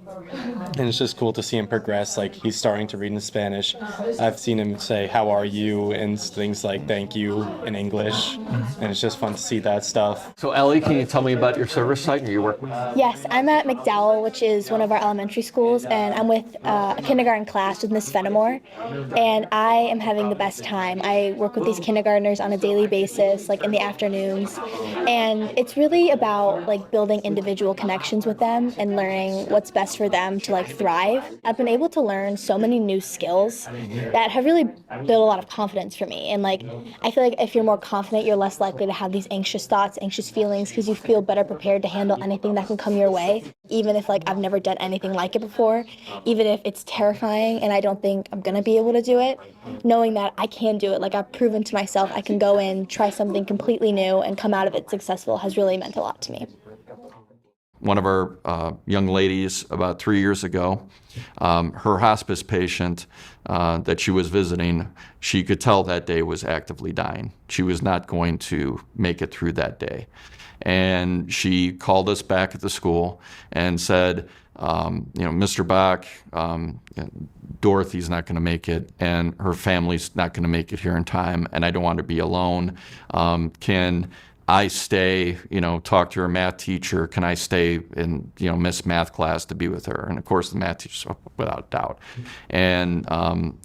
And it's just cool to see him progress. Like, he's starting to read in Spanish. I've seen him say, "How are you?" and things like "thank you" in English. And it's just fun to see that stuff. So Ellie, can you tell me about your service site or your work with? Yes, I'm at McDowell, which is one of our elementary schools, and I'm with a kindergarten class with Miss Fenimore, and I am having the best time. I work with these kindergartners on a daily basis, like in the afternoons, and it's really about like building individual connections with them and learning what's best for them to like like thrive. I've been able to learn so many new skills that have really built a lot of confidence for me. And like, I feel like if you're more confident, you're less likely to have these anxious thoughts, anxious feelings, because you feel better prepared to handle anything that can come your way. Even if like I've never done anything like it before, even if it's terrifying and I don't think I'm gonna be able to do it, knowing that I can do it, like I've proven to myself I can go in, try something completely new and come out of it successful has really meant a lot to me. One of our young ladies about 3 years ago, her hospice patient that she was visiting, she could tell that day was actively dying. She was not going to make it through that day. And she called us back at the school and said, Mr. Bach, Dorothy's not going to make it, and her family's not going to make it here in time, and I don't want to be alone. Can I stay, talk to her math teacher? Can I stay and, miss math class to be with her? And of course, the math teacher, without doubt. And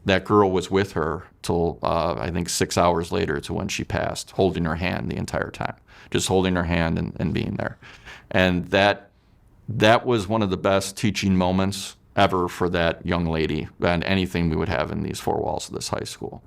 that girl was with her till, I think, 6 hours later to when she passed, holding her hand the entire time, just holding her hand and being there. And that was one of the best teaching moments ever for that young lady and anything we would have in these four walls of this high school.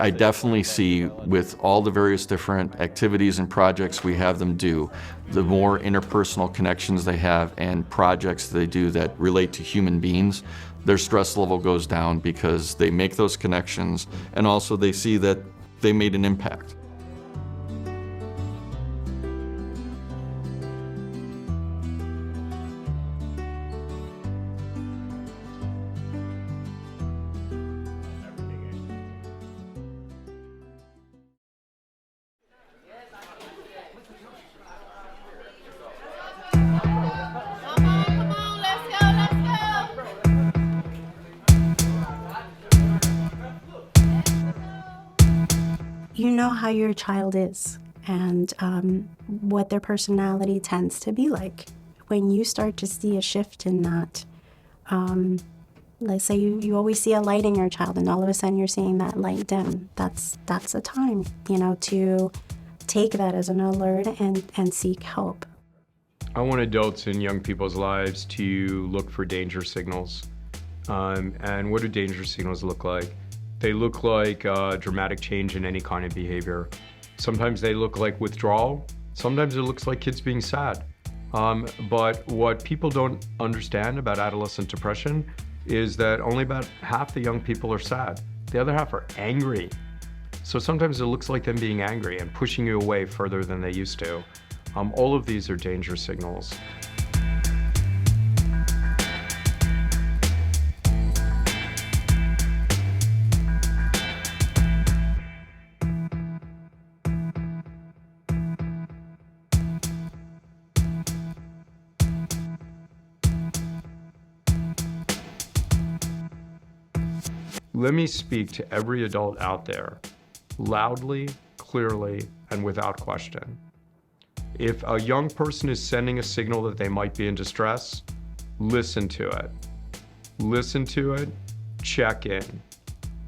I definitely see with all the various different activities and projects we have them do, the more interpersonal connections they have and projects they do that relate to human beings, their stress level goes down because they make those connections and also they see that they made an impact. You know how your child is and what their personality tends to be like. When you start to see a shift in that, let's say you always see a light in your child and all of a sudden you're seeing that light dim, that's a time, to take that as an alert and seek help. I want adults in young people's lives to look for danger signals. And what do danger signals look like? They look like dramatic change in any kind of behavior. Sometimes they look like withdrawal. Sometimes it looks like kids being sad. But what people don't understand about adolescent depression is that only about half the young people are sad. The other half are angry. So sometimes it looks like them being angry and pushing you away further than they used to. All of these are danger signals. Let me speak to every adult out there, loudly, clearly, and without question. If a young person is sending a signal that they might be in distress, listen to it. Listen to it, check in.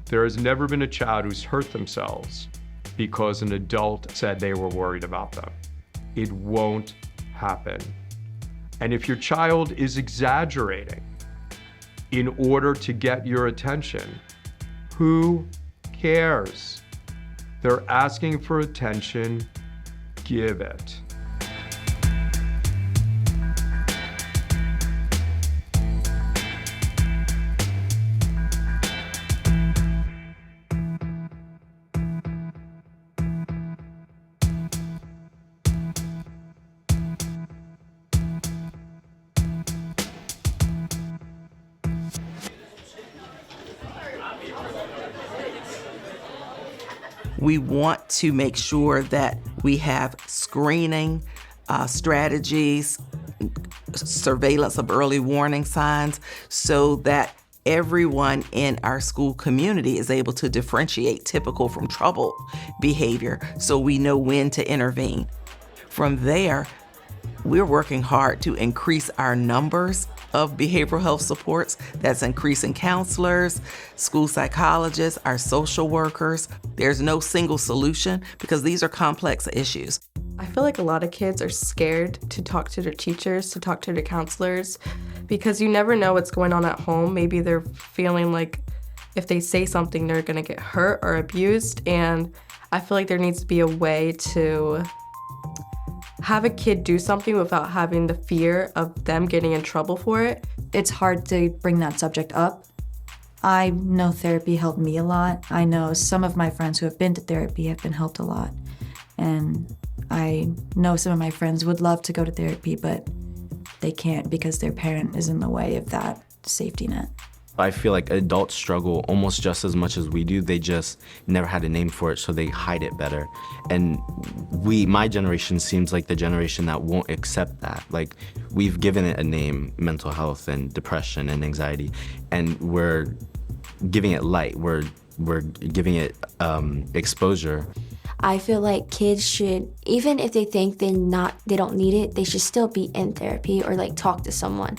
There has never been a child who's hurt themselves because an adult said they were worried about them. It won't happen. And if your child is exaggerating in order to get your attention, who cares? They're asking for attention, give it. We want to make sure that we have screening strategies, surveillance of early warning signs, so that everyone in our school community is able to differentiate typical from troubled behavior so we know when to intervene. From there, we're working hard to increase our numbers of behavioral health supports. That's increasing counselors, school psychologists, our social workers. There's no single solution because these are complex issues. I feel like a lot of kids are scared to talk to their teachers, to talk to their counselors, because you never know what's going on at home. Maybe they're feeling like if they say something, they're gonna get hurt or abused. And I feel like there needs to be a way to have a kid do something without having the fear of them getting in trouble for it. It's hard to bring that subject up. I know therapy helped me a lot. I know some of my friends who have been to therapy have been helped a lot. And I know some of my friends would love to go to therapy, but they can't because their parent is in the way of that safety net. I feel like adults struggle almost just as much as we do. They just never had a name for it, so they hide it better. And my generation seems like the generation that won't accept that. Like, we've given it a name, mental health and depression and anxiety, and we're giving it light. We're giving it exposure. I feel like kids should, even if they think they don't need it, they should still be in therapy or like talk to someone,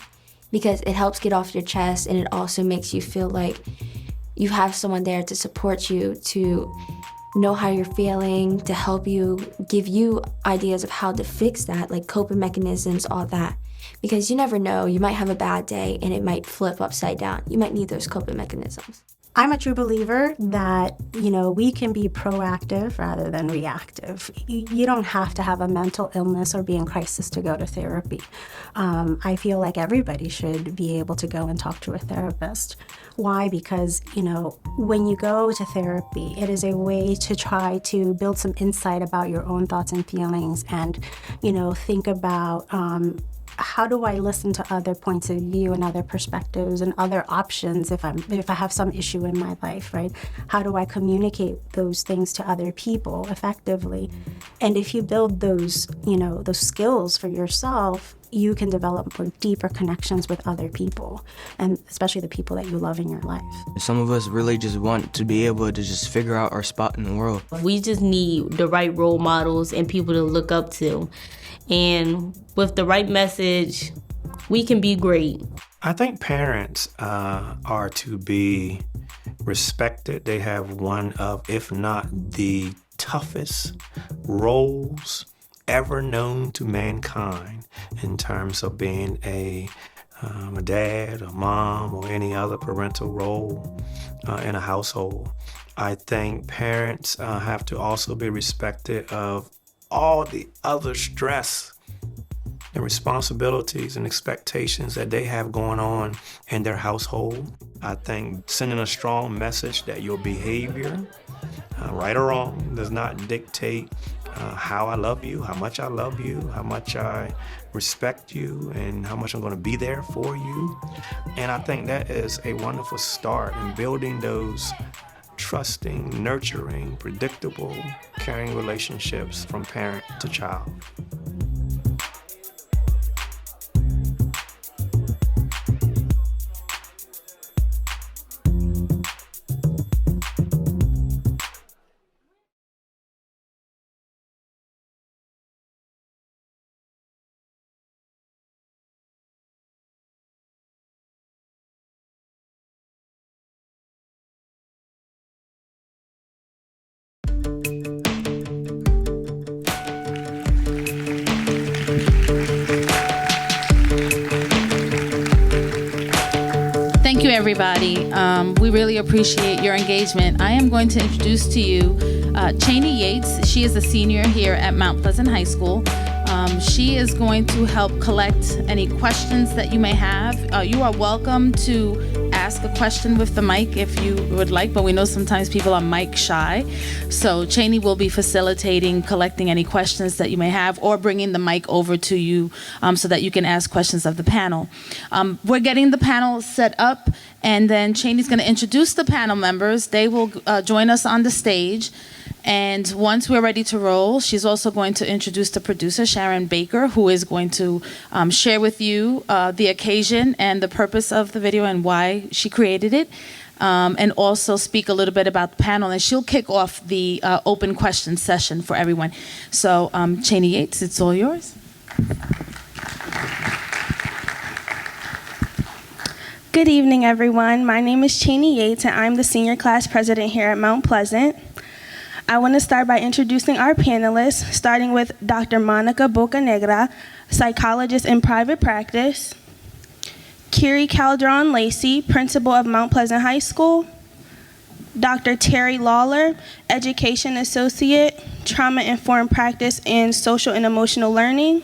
because it helps get off your chest, and it also makes you feel like you have someone there to support you, to know how you're feeling, to help you, give you ideas of how to fix that, like coping mechanisms, all that. Because you never know, you might have a bad day and it might flip upside down. You might need those coping mechanisms. I'm a true believer that, we can be proactive rather than reactive. You don't have to have a mental illness or be in crisis to go to therapy. I feel like everybody should be able to go and talk to a therapist. Why? Because, when you go to therapy, it is a way to try to build some insight about your own thoughts and feelings and, think about how do I listen to other points of view and other perspectives and other options if I have some issue in my life, right? How do I communicate those things to other people effectively? And if you build those skills for yourself, you can develop more deeper connections with other people, and especially the people that you love in your life. Some of us really just want to be able to just figure out our spot in the world. We just need the right role models and people to look up to. And with the right message, we can be great. I think parents are to be respected. They have one of, if not the toughest roles ever known to mankind in terms of being a dad, a mom, or any other parental role in a household. I think parents have to also be respected of all the other stress and responsibilities and expectations that they have going on in their household. I think sending a strong message that your behavior, right or wrong, does not dictate how I love you, how much I love you, how much I respect you, and how much I'm going to be there for you. And I think that is a wonderful start in building those trusting, nurturing, predictable, caring relationships from parent to child. Thank you, everybody. We really appreciate your engagement. I am going to introduce to you Cheney Yates. She is a senior here at Mount Pleasant High School. She is going to help collect any questions that you may have. You are welcome to ask a question with the mic if you would like, but we know sometimes people are mic shy. So Cheney will be facilitating collecting any questions that you may have or bringing the mic over to you so that you can ask questions of the panel. We're getting the panel set up, and then Cheney's going to introduce the panel members. They will join us on the stage. And once we're ready to roll, she's also going to introduce the producer, Sharon Baker, who is going to share with you the occasion and the purpose of the video and why she created it, and also speak a little bit about the panel. And she'll kick off the open question session for everyone. So, Cheney Yates, it's all yours. Good evening, everyone. My name is Cheney Yates, and I'm the senior class president here at Mount Pleasant. I want to start by introducing our panelists, starting with Dr. Monica Bocanegra, psychologist in private practice, Kiri Calderon-Lacey, principal of Mount Pleasant High School, Dr. Terry Lawler, education associate, trauma-informed practice in social and emotional learning,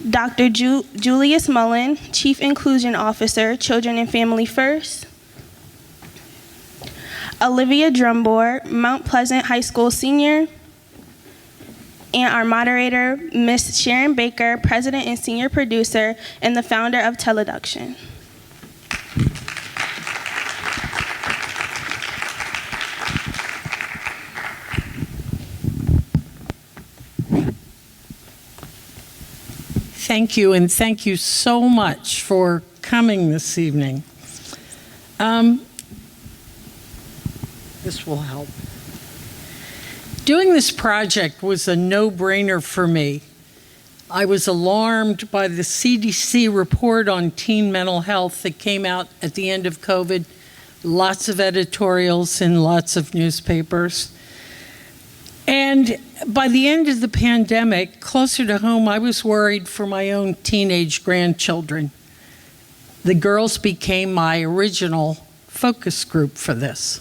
Dr. Julius Mullen, chief inclusion officer, Children and Family First, Olivia Drumbore, Mount Pleasant High School senior, and our moderator, Ms. Sharon Baker, president and senior producer, and the founder of Teleduction. Thank you, and thank you so much for coming this evening. This will help. Doing this project was a no-brainer for me. I was alarmed by the CDC report on teen mental health that came out at the end of COVID. Lots of editorials in lots of newspapers. And by the end of the pandemic, closer to home, I was worried for my own teenage grandchildren. The girls became my original focus group for this.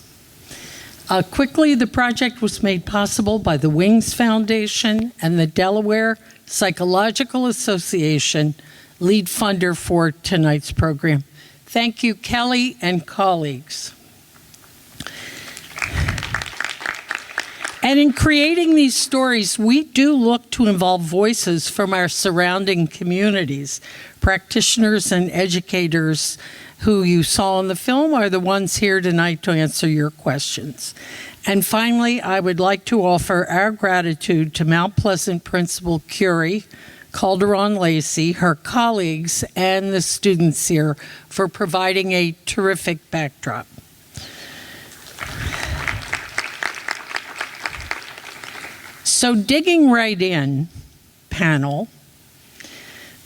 Quickly, the project was made possible by the Wings Foundation and the Delaware Psychological Association, lead funder for tonight's program. Thank you, Kelly and colleagues. And in creating these stories, we do look to involve voices from our surrounding communities. Practitioners and educators who you saw in the film are the ones here tonight to answer your questions. And finally, I would like to offer our gratitude to Mount Pleasant Principal Kiri Calderon-Lacey, her colleagues, and the students here for providing a terrific backdrop. So digging right in, panel,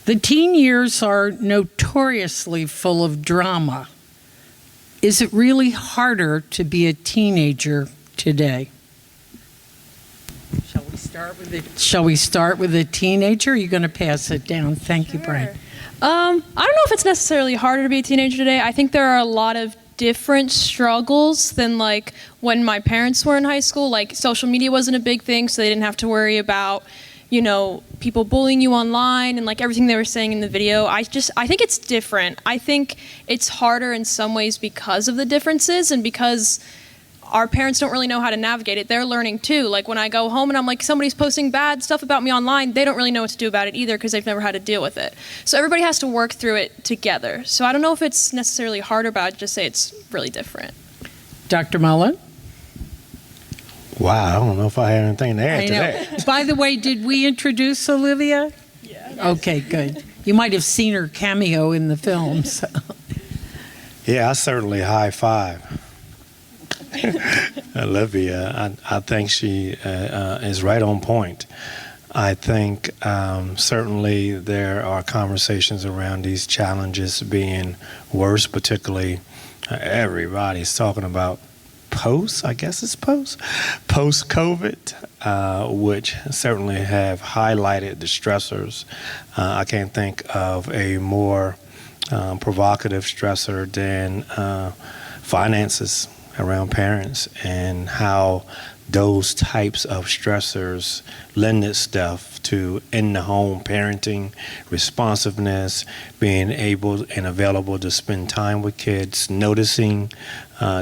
the teen years are notoriously full of drama. Is it really harder to be a teenager today? Shall we start with a teenager? Or are you going to pass it down? Thank you, Brian. I don't know if it's necessarily harder to be a teenager today. I think there are a lot of different struggles than like when my parents were in high school. Like social media wasn't a big thing, so they didn't have to worry about, you know, people bullying you online and like everything they were saying in the video. I think it's different. I think it's harder in some ways because of the differences and because our parents don't really know how to navigate it. They're learning too. Like when I go home and I'm like, somebody's posting bad stuff about me online, they don't really know what to do about it either because they've never had to deal with it. So everybody has to work through it together. So I don't know if it's necessarily harder, but I'd just say it's really different. Dr. Mullen? Wow, I don't know if I have anything to add to that. By the way, did we introduce Olivia? Yeah. Okay, good. You might have seen her cameo in the film. So. Yeah, I certainly high five Olivia. I think she is right on point. I think certainly there are conversations around these challenges being worse, particularly everybody's talking about post-COVID, which certainly have highlighted the stressors. I can't think of a more provocative stressor than finances around parents and how those types of stressors lend itself to in-the-home parenting, responsiveness, being able and available to spend time with kids, noticing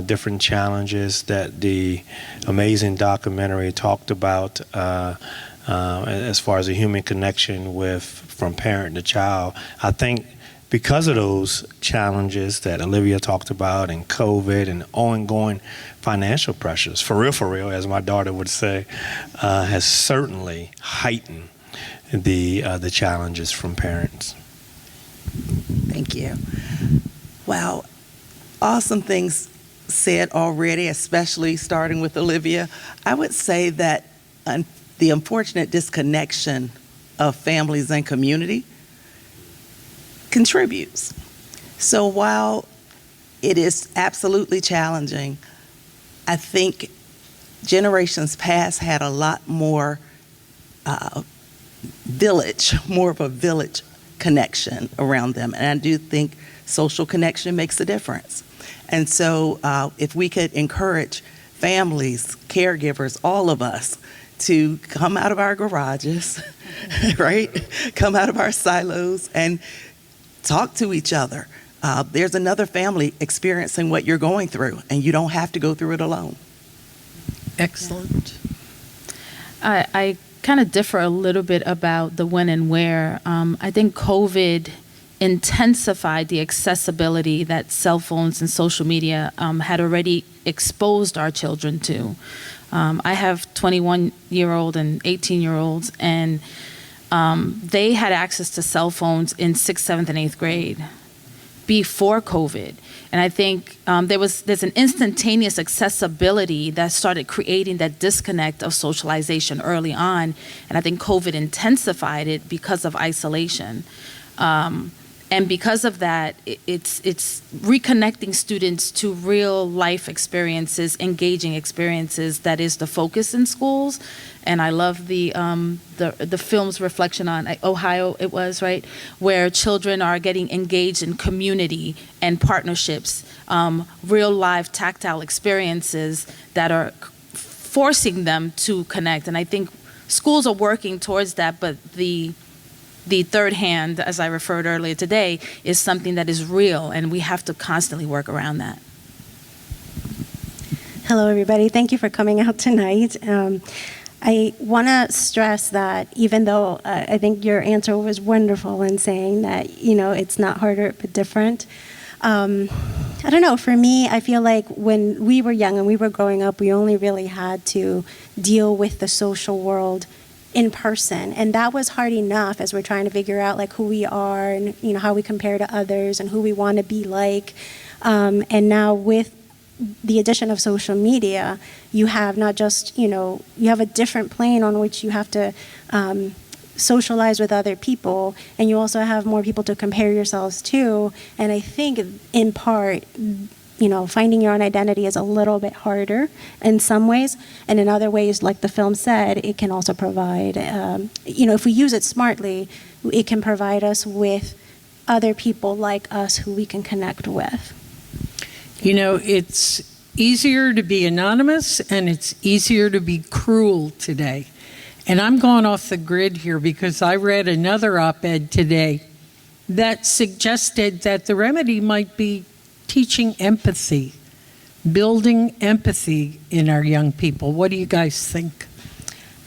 different challenges that the amazing documentary talked about as far as a human connection from parent to child. I think because of those challenges that Olivia talked about and COVID and ongoing financial pressures, for real, as my daughter would say, has certainly heightened the challenges from parents. Thank you. Wow, awesome things said already, especially starting with Olivia. I would say that the unfortunate disconnection of families and community contributes. So while it is absolutely challenging, I think generations past had a lot more more of a village connection around them. And I do think social connection makes a difference. And so if we could encourage families, caregivers, all of us to come out of our garages, right? Come out of our silos and talk to each other. There's another family experiencing what you're going through, and you don't have to go through it alone. Excellent. I kind of differ a little bit about the when and where. I think COVID intensified the accessibility that cell phones and social media had already exposed our children to. I have 21-year-old and 18-year-olds, and they had access to cell phones in 6th, 7th, and 8th grade before COVID. And I think there's an instantaneous accessibility that started creating that disconnect of socialization early on. And I think COVID intensified it because of isolation. And because of that, it's reconnecting students to real life experiences, engaging experiences that is the focus in schools. And I love the film's reflection on Ohio, it was, right? Where children are getting engaged in community and partnerships, real life tactile experiences that are forcing them to connect. And I think schools are working towards that, but the third hand, as I referred earlier today, is something that is real, and we have to constantly work around that. Hello, everybody. Thank you for coming out tonight. I want to stress that even though I think your answer was wonderful in saying that, it's not harder but different. I don't know. For me, I feel like when we were young and we were growing up, we only really had to deal with the social world in person, and that was hard enough as we're trying to figure out like who we are and how we compare to others and who we want to be like. And now with the addition of social media, you have not just you have a different plane on which you have to socialize with other people, and you also have more people to compare yourselves to. And I think in part, finding your own identity is a little bit harder in some ways. And in other ways, like the film said, it can also provide, if we use it smartly, it can provide us with other people like us who we can connect with. It's easier to be anonymous and it's easier to be cruel today. And I'm going off the grid here because I read another op-ed today that suggested that the remedy might be teaching empathy, building empathy in our young people. What do you guys think?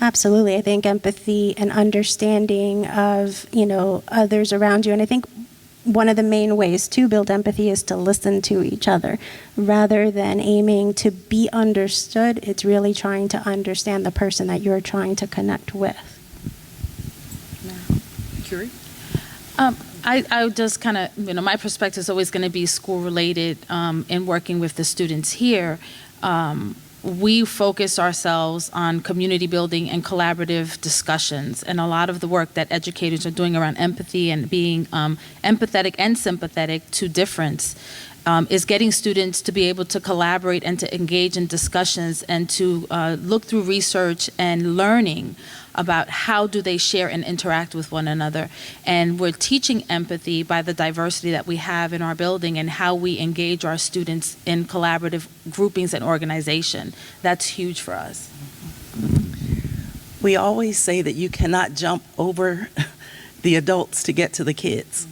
Absolutely. I think empathy and understanding of, others around you. And I think one of the main ways to build empathy is to listen to each other. Rather than aiming to be understood, it's really trying to understand the person that you're trying to connect with. Curie? I just kind of, my perspective is always going to be school related in working with the students here. We focus ourselves on community building and collaborative discussions, and a lot of the work that educators are doing around empathy and being empathetic and sympathetic to difference is getting students to be able to collaborate and to engage in discussions and to look through research and learning about how do they share and interact with one another. And we're teaching empathy by the diversity that we have in our building and how we engage our students in collaborative groupings and organization. That's huge for us. We always say that you cannot jump over the adults to get to the kids.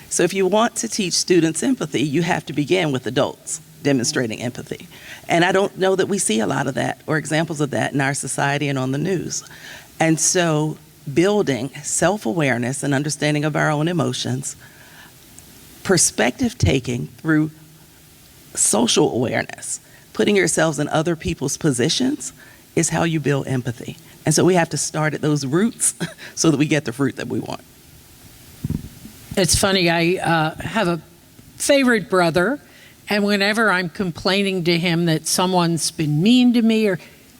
So if you want to teach students empathy, you have to begin with adults demonstrating empathy. And I don't know that we see a lot of that or examples of that in our society and on the news. And so building self-awareness and understanding of our own emotions, perspective taking through social awareness, putting yourselves in other people's positions is how you build empathy. And so we have to start at those roots so that we get the fruit that we want. It's funny, I have a favorite brother, and whenever I'm complaining to him that someone's been mean to me, or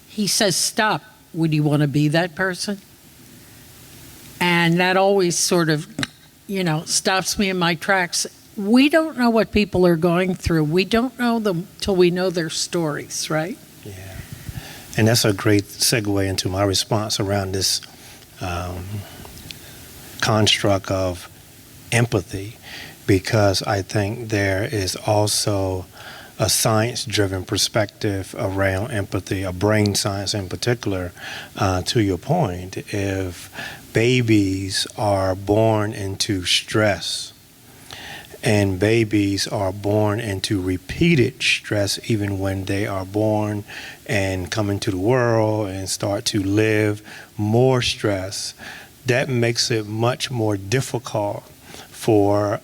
he says, "Stop, would you want to be that person?" And that always sort of, stops me in my tracks. We don't know what people are going through. We don't know them till we know their stories, right? And that's a great segue into my response around this construct of empathy, because I think there is also a science-driven perspective around empathy, a brain science in particular. To your point, if babies are born into stress, and babies are born into repeated stress even when they are born and come into the world and start to live more stress, that makes it much more difficult for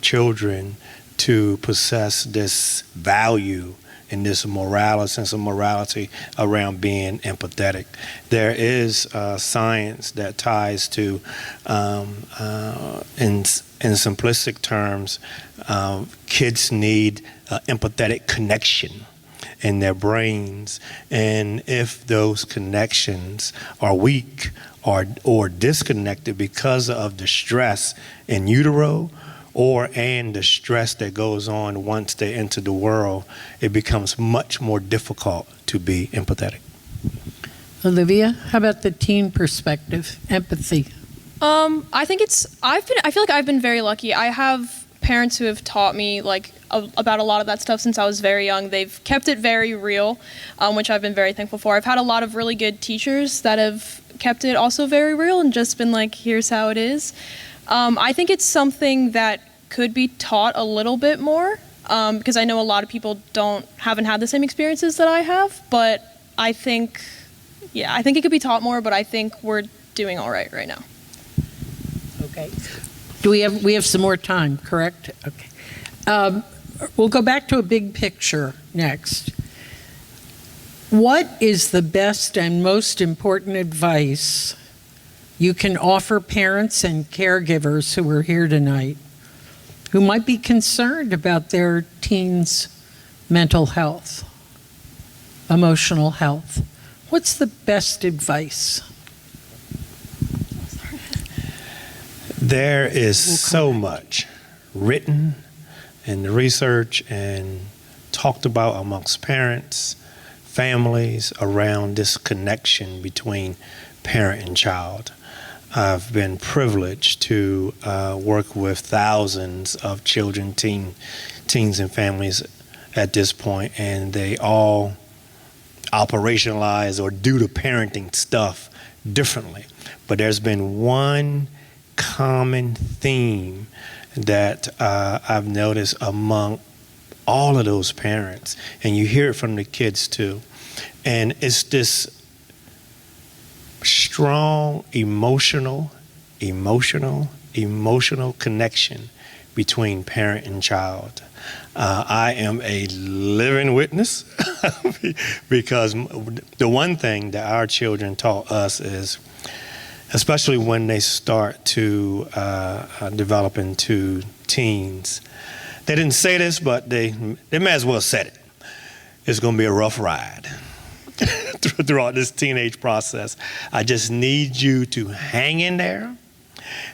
children to possess this value and this sense of morality around being empathetic. There is science that ties to, in simplistic terms, kids need empathetic connection in their brains, and if those connections are weak or disconnected because of the stress in utero and the stress that goes on once they enter the world, it becomes much more difficult to be empathetic. Olivia, how about the teen perspective, empathy? I feel like I've been very lucky. I have parents who have taught me like about a lot of that stuff since I was very young. They've kept it very real, which I've been very thankful for. I've had a lot of really good teachers that have kept it also very real and just been like, here's how it is. I think it's something that could be taught a little bit more, because I know a lot of people haven't had the same experiences that I have, but I think it could be taught more, but I think we're doing all right now. Okay. We have some more time, correct? Okay. We'll go back to a big picture next. What is the best and most important advice you can offer parents and caregivers who are here tonight who might be concerned about their teens' mental health, emotional health? What's the best advice? There is so much written in the research and talked about amongst parents, families around this connection between parent and child. I've been privileged to work with thousands of children, teens and families at this point, and they all operationalize or do the parenting stuff differently. But there's been one common theme that I've noticed among all of those parents, and you hear it from the kids too, and it's this strong emotional connection between parent and child. I am a living witness because the one thing that our children taught us is, especially when they start to develop into teens, they didn't say this, but they may as well said it. It's going to be a rough ride throughout this teenage process. I just need you to hang in there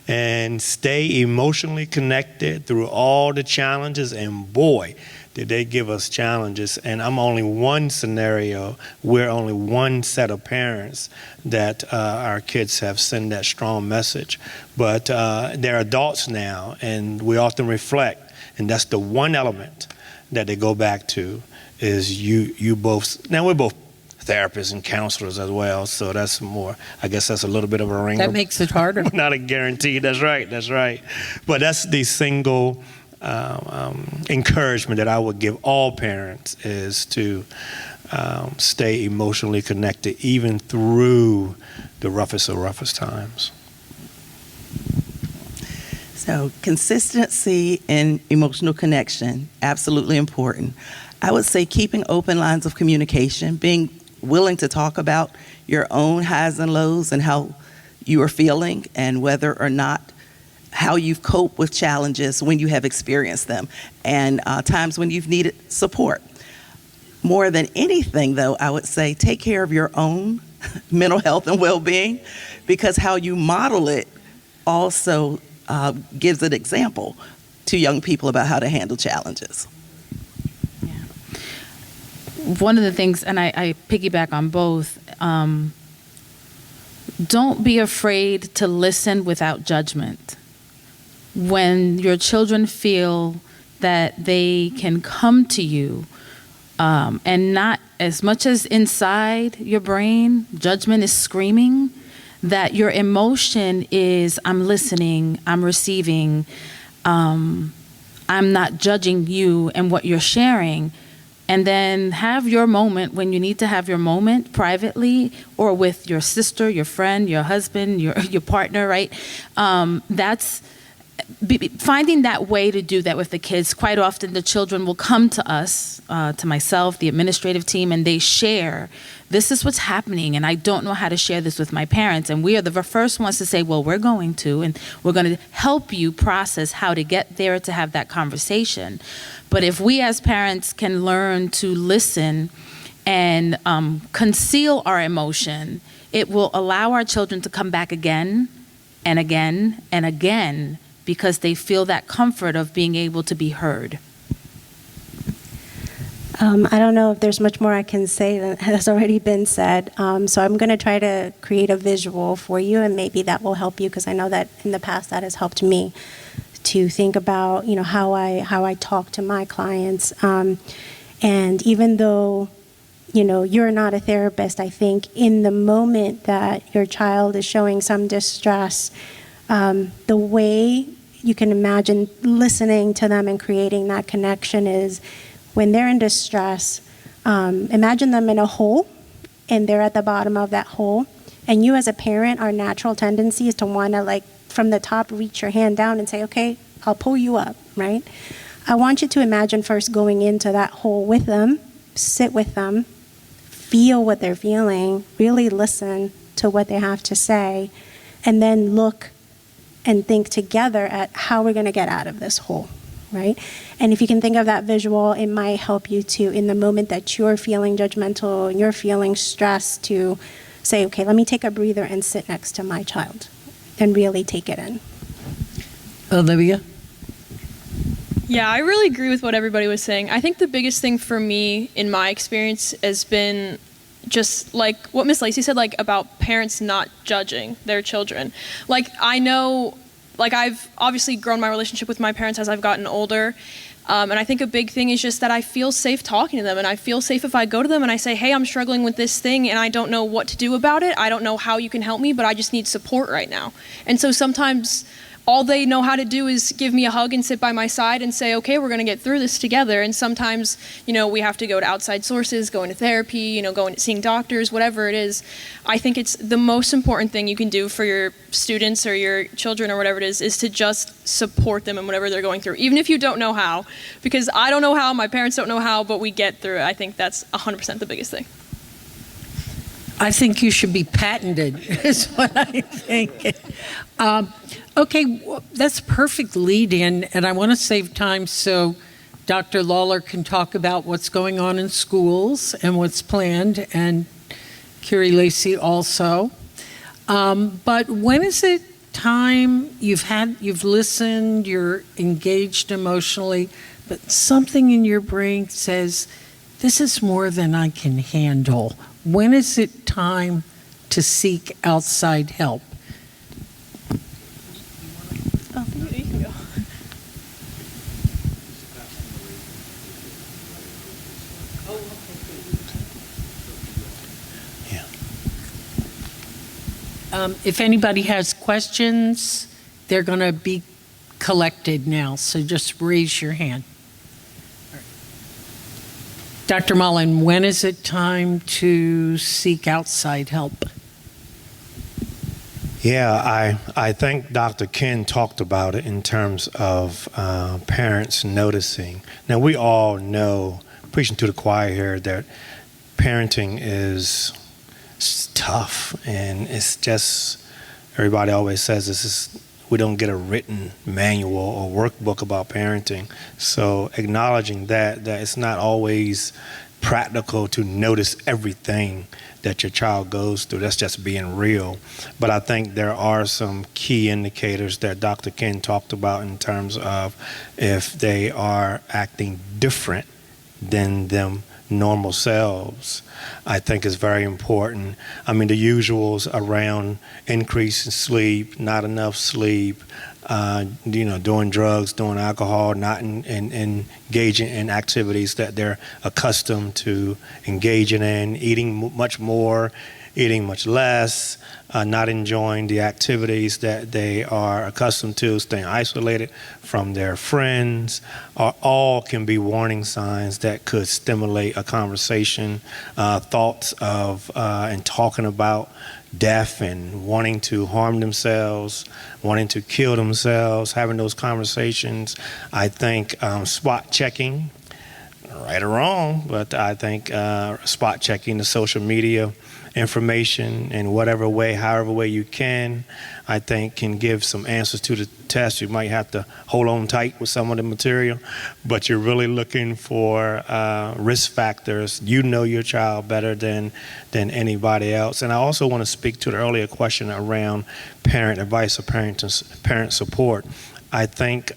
and stay emotionally connected through all the challenges. And boy, did they give us challenges. And I'm only one scenario. We're only one set of parents that our kids have sent that strong message. But they're adults now, and we often reflect. And that's the one element that they go back to is you both. Now, we're both therapists and counselors as well, so that's more, I guess that's a little bit of a wrinkle. That makes it harder. Not a guarantee. That's right. But that's the single encouragement that I would give all parents is to stay emotionally connected even through the roughest of roughest times. So consistency and emotional connection, absolutely important. I would say keeping open lines of communication, being willing to talk about your own highs and lows and how you are feeling and whether or not how you've coped with challenges when you have experienced them and times when you've needed support. More than anything, though, I would say take care of your own mental health and well-being, because how you model it also gives an example to young people about how to handle challenges. one of the things, and I piggyback on both, don't be afraid to listen without judgment. When your children feel that they can come to you and not as much as inside your brain, judgment is screaming, that your emotion is, I'm listening, I'm receiving, I'm not judging you and what you're sharing. And then have your moment when you need to have your moment privately or with your sister, your friend, your husband, your partner, right? That's finding that way to do that with the kids. Quite often the children will come to us, to myself, the administrative team, and they share, this is what's happening, and I don't know how to share this with my parents. And we are the first ones to say, well, we're going to, and we're going to help you process how to get there to have that conversation. But if we as parents can learn to listen and conceal our emotion, it will allow our children to come back again and again and again, because they feel that comfort of being able to be heard. I don't know if there's much more I can say that has already been said. So I'm going to try to create a visual for you, and maybe that will help you, because I know that in the past that has helped me to think about, how I talk to my clients. And even though, you're not a therapist, I think in the moment that your child is showing some distress, the way you can imagine listening to them and creating that connection is when they're in distress, imagine them in a hole and they're at the bottom of that hole. And you as a parent, our natural tendency is to want to from the top reach your hand down and say, okay, I'll pull you up, right? I want you to imagine first going into that hole with them, sit with them, feel what they're feeling, really listen to what they have to say, and then look and think together at how we're going to get out of this hole, right? And if you can think of that visual, it might help you to, in the moment that you're feeling judgmental and you're feeling stressed, to say, okay, let me take a breather and sit next to my child and really take it in. Olivia? Yeah, I really agree with what everybody was saying. I think the biggest thing for me in my experience has been just like what Miss Lacey said, about parents not judging their children. I know, I've obviously grown my relationship with my parents as I've gotten older. And I think a big thing is just that I feel safe talking to them, and I feel safe if I go to them and I say, hey, I'm struggling with this thing and I don't know what to do about it. I don't know how you can help me, but I just need support right now. And so sometimes all they know how to do is give me a hug and sit by my side and say, okay, we're going to get through this together. And sometimes, we have to go to outside sources, go into therapy, going to seeing doctors, whatever it is. I think it's the most important thing you can do for your students or your children or whatever it is to just support them in whatever they're going through, even if you don't know how. Because I don't know how, my parents don't know how, but we get through it. I think that's 100% the biggest thing. I think you should be patented, is what I think. Okay, that's perfect lead in, and I want to save time so Dr. Lawler can talk about what's going on in schools and what's planned, and Curie Lacey also. But when is it time, you've listened, you're engaged emotionally, but something in your brain says, this is more than I can handle. When is it time to seek outside help? You can go. If anybody has questions, they're going to be collected now, so just raise your hand. Dr. Mullen, when is it time to seek outside help? Yeah, I think Dr. Ken talked about it in terms of parents noticing. Now, we all know, preaching to the choir here, that parenting is tough, and it's just, everybody always says this is, we don't get a written manual or workbook about parenting. So acknowledging that it's not always practical to notice everything that your child goes through. That's just being real. But I think there are some key indicators that Dr. Ken talked about in terms of if they are acting different than them normal selves, I think is very important. I mean, the usuals around increase in sleep, not enough sleep, doing drugs, doing alcohol, not engaging in activities that they're accustomed to engaging in, eating much more, eating much less, not enjoying the activities that they are accustomed to, staying isolated from their friends, all can be warning signs that could stimulate a conversation, thoughts of and talking about death and wanting to harm themselves, wanting to kill themselves, having those conversations. I think spot checking, right or wrong, but I think spot checking the social media information in whatever way, however way you can, I think can give some answers to the test. You might have to hold on tight with some of the material, but you're really looking for risk factors. You know your child better than anybody else. And I also want to speak to the earlier question around parent advice or parent support. I think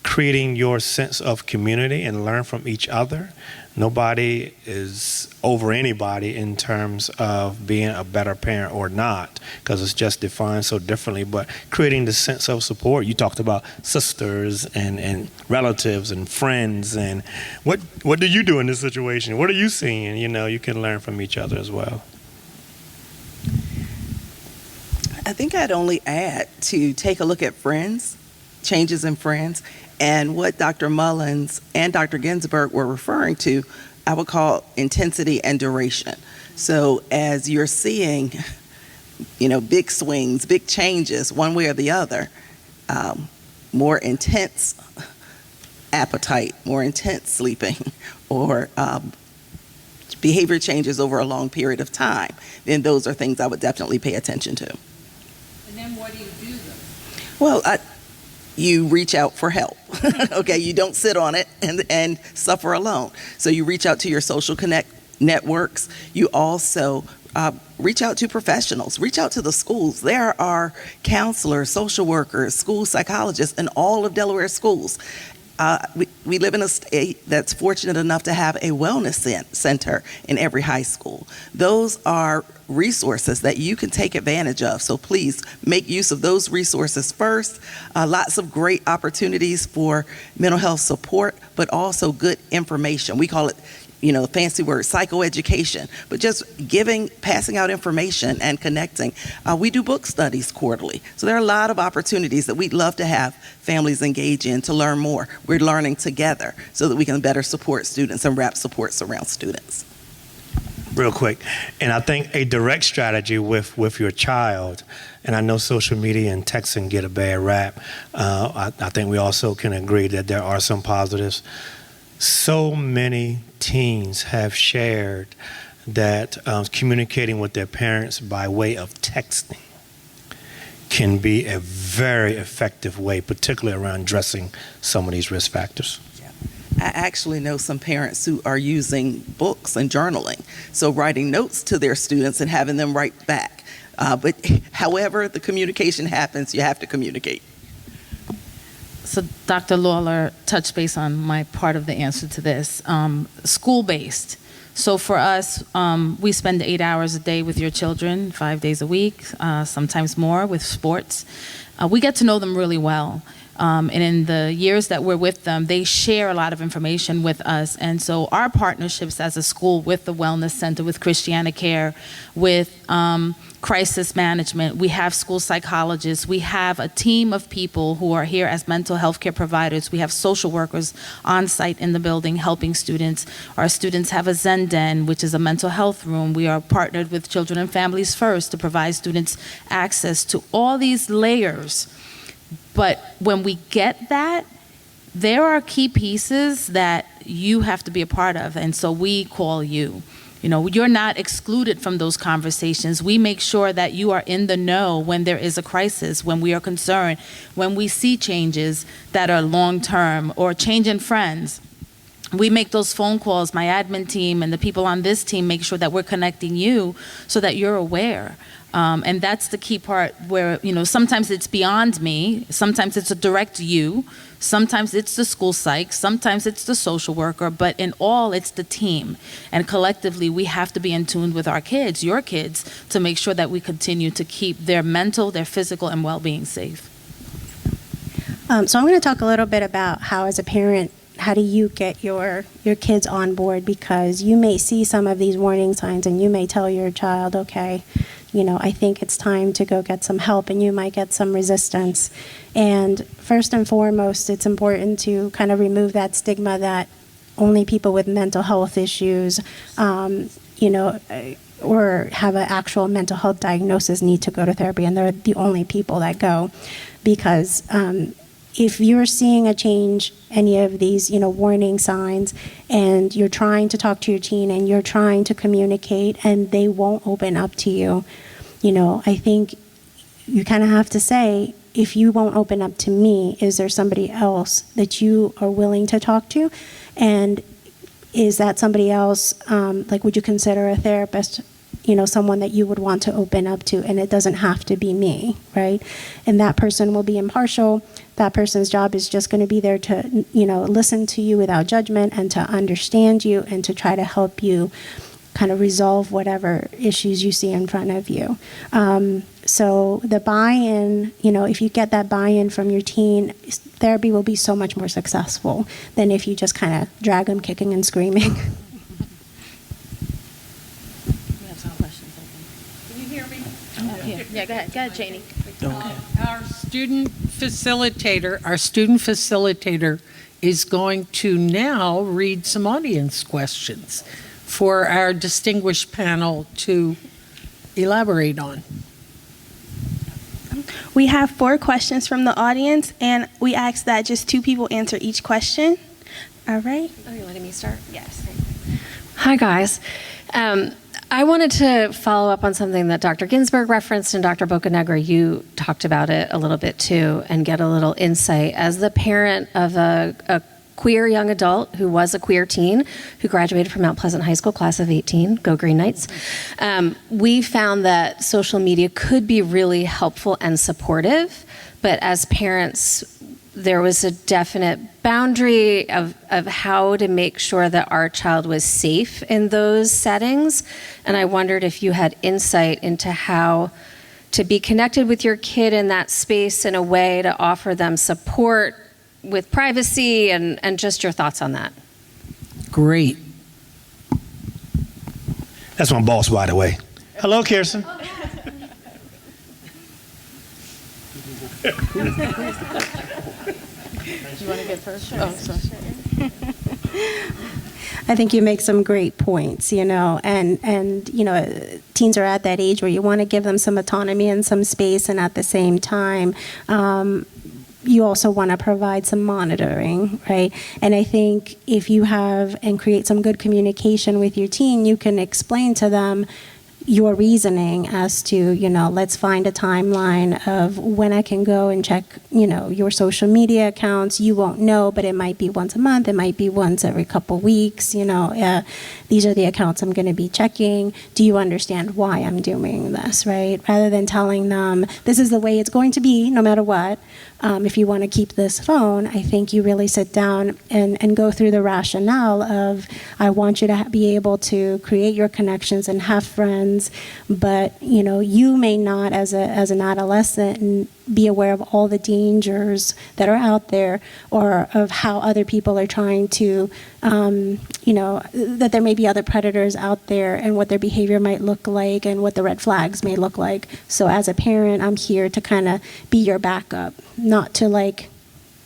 creating your sense of community and learn from each other. Nobody is over anybody in terms of being a better parent or not, because it's just defined so differently. But creating the sense of support. You talked about sisters and relatives and friends, and what do you do in this situation? What are you seeing? You can learn from each other as well. I think I'd only add to take a look at friends, changes in friends, and what Dr. Mullins and Dr. Ginsburg were referring to, I would call intensity and duration. So as you're seeing, big swings, big changes, one way or the other, more intense appetite, more intense sleeping, or behavior changes over a long period of time, then those are things I would definitely pay attention to. And then what do you do then? Well, you reach out for help. Okay, you don't sit on it and suffer alone. So you reach out to your social networks. You also reach out to professionals, reach out to the schools. There are counselors, social workers, school psychologists in all of Delaware schools. We live in a state that's fortunate enough to have a wellness center in every high school. Those are resources that you can take advantage of. So please make use of those resources first. Lots of great opportunities for mental health support, but also good information. We call it, fancy word, psychoeducation, but just passing out information and connecting. We do book studies quarterly. So there are a lot of opportunities that we'd love to have families engage in to learn more. We're learning together so that we can better support students and wrap supports around students. Real quick, and I think a direct strategy with your child, and I know social media and texting get a bad rap. I think we also can agree that there are some positives. So many teens have shared that communicating with their parents by way of texting can be a very effective way, particularly around addressing some of these risk factors. I actually know some parents who are using books and journaling, so writing notes to their students and having them write back. But however the communication happens, you have to communicate. So Dr. Lawler touched base on my part of the answer to this. School-based. So for us, we spend 8 hours a day with your children, 5 days a week, sometimes more with sports. We get to know them really well. And in the years that we're with them, they share a lot of information with us. And so our partnerships as a school with the Wellness Center, with Christiana Care, with crisis management, we have school psychologists, we have a team of people who are here as mental health care providers, we have social workers on site in the building helping students. Our students have a Zen Den, which is a mental health room. We are partnered with Children and Families First to provide students access to all these layers. But when we get that, there are key pieces that you have to be a part of, and so we call you. You're not excluded from those conversations. We make sure that you are in the know when there is a crisis, when we are concerned, when we see changes that are long-term or change in friends. we make those phone calls. My admin team and the people on this team make sure that we're connecting you so that you're aware. And that's the key part where, sometimes it's beyond me. Sometimes it's a direct you. Sometimes it's the school psych. Sometimes it's the social worker. But in all, it's the team. And collectively, we have to be in tune with our kids, your kids, to make sure that we continue to keep their mental, their physical, and well-being safe. So I'm going to talk a little bit about how, as a parent, how do you get your kids on board? Because you may see some of these warning signs and you may tell your child, okay, I think it's time to go get some help, and you might get some resistance. And first and foremost, it's important to kind of remove that stigma that only people with mental health issues, or have an actual mental health diagnosis need to go to therapy, and they're the only people that go. Because if you're seeing a change, any of these, warning signs, and you're trying to talk to your teen and you're trying to communicate and they won't open up to you, I think you kind of have to say, if you won't open up to me, is there somebody else that you are willing to talk to? And is that somebody else, would you consider a therapist, someone that you would want to open up to? And it doesn't have to be me, right? And that person will be impartial. That person's job is just going to be there to, listen to you without judgment and to understand you and to try to help you kind of resolve whatever issues you see in front of you. So the buy-in, if you get that buy-in from your teen, therapy will be so much more successful than if you just kind of drag them kicking and screaming. We have some questions, I think. Can you hear me? Yeah, go ahead, Janie. Our student facilitator is going to now read some audience questions for our distinguished panel to elaborate on. We have 4 questions from the audience, and we ask that just 2 people answer each question. All right? Oh, you're letting me start? Yes. Hi, guys. I wanted to follow up on something that Dr. Ginsburg referenced, and Dr. Bocanegra, you talked about it a little bit too, and get a little insight. As the parent of a queer young adult who was a queer teen who graduated from Mount Pleasant High School, class of 18, go Green Knights, we found that social media could be really helpful and supportive, but as parents, there was a definite boundary of how to make sure that our child was safe in those settings. And I wondered if you had insight into how to be connected with your kid in that space in a way to offer them support with privacy, and just your thoughts on that. Great. That's my boss, by the way. Hello, Kirsten. Do you want to get first? Sure. Oh, sorry. I think you make some great points, and teens are at that age where you want to give them some autonomy and some space, and at the same time, you also want to provide some monitoring, right? And I think if you have and create some good communication with your teen, you can explain to them your reasoning as to, let's find a timeline of when I can go and check, your social media accounts. You won't know, but it might be once a month. It might be once every couple weeks. These are the accounts I'm going to be checking. Do you understand why I'm doing this, right? Rather than telling them, this is the way it's going to be no matter what. If you want to keep this phone, I think you really sit down and go through the rationale of, I want you to be able to create your connections and have friends, but you may not, as an adolescent, be aware of all the dangers that are out there, or of how other people are trying to, that there may be other predators out there and what their behavior might look like and what the red flags may look like. So as a parent, I'm here to kind of be your backup, not to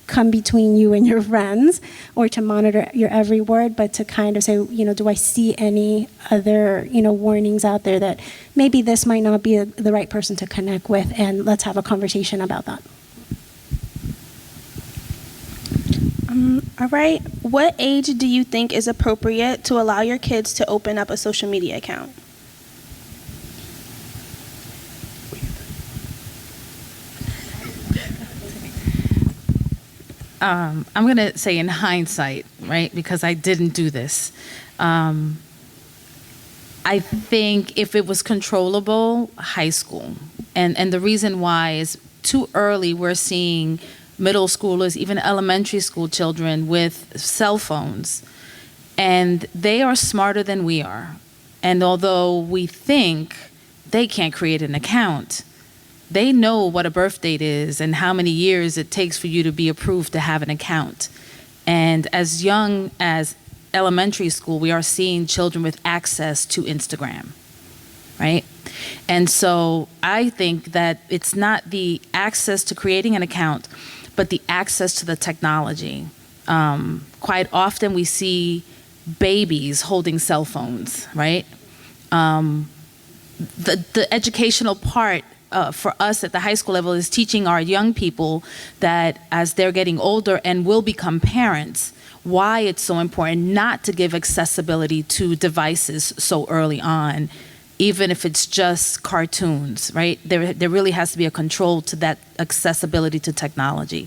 come between you and your friends or to monitor your every word, but to kind of say, do I see any other, warnings out there that maybe this might not be the right person to connect with, and let's have a conversation about that. All right. What age do you think is appropriate to allow your kids to open up a social media account? I'm going to say in hindsight, right? Because I didn't do this. I think if it was controllable, high school. And the reason why is too early we're seeing middle schoolers, even elementary school children with cell phones. And they are smarter than we are. And although we think they can't create an account, they know what a birth date is and how many years it takes for you to be approved to have an account. And as young as elementary school, we are seeing children with access to Instagram, right? And so I think that it's not the access to creating an account, but the access to the technology. Quite often we see babies holding cell phones, right? The educational part for us at the high school level is teaching our young people that as they're getting older and will become parents, why it's so important not to give accessibility to devices so early on, even if it's just cartoons, right? There really has to be a control to that accessibility to technology.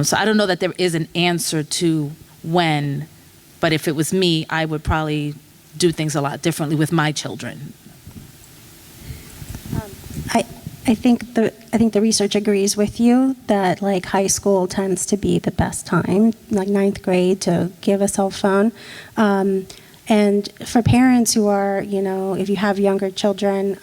So I don't know that there is an answer to when, but if it was me, I would probably do things a lot differently with my children. I think the research agrees with you that like high school tends to be the best time, like 9th grade, to give a cell phone. And for parents who are, if you have younger children,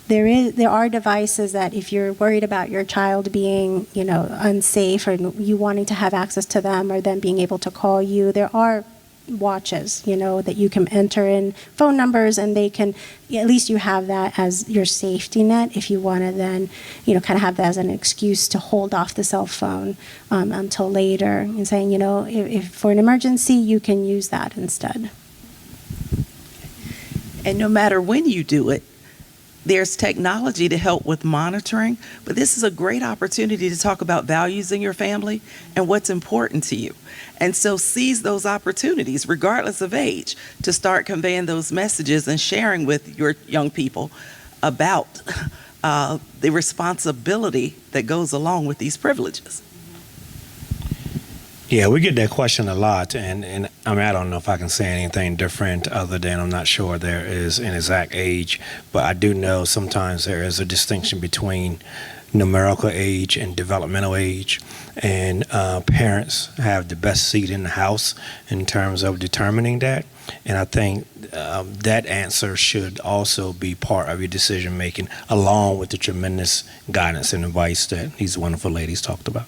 there are devices that if you're worried about your child being, unsafe or you wanting to have access to them or them being able to call you, there are watches, that you can enter in phone numbers and they can, at least you have that as your safety net if you want to then, kind of have that as an excuse to hold off the cell phone until later and saying, if for an emergency, you can use that instead. And no matter when you do it, there's technology to help with monitoring, but this is a great opportunity to talk about values in your family and what's important to you. And so seize those opportunities, regardless of age, to start conveying those messages and sharing with your young people about the responsibility that goes along with these privileges. Yeah, we get that question a lot, and I mean, I don't know if I can say anything different other than I'm not sure there is an exact age, but I do know sometimes there is a distinction between numerical age and developmental age, and parents have the best seat in the house in terms of determining that, and I think that answer should also be part of your decision making, along with the tremendous guidance and advice that these wonderful ladies talked about.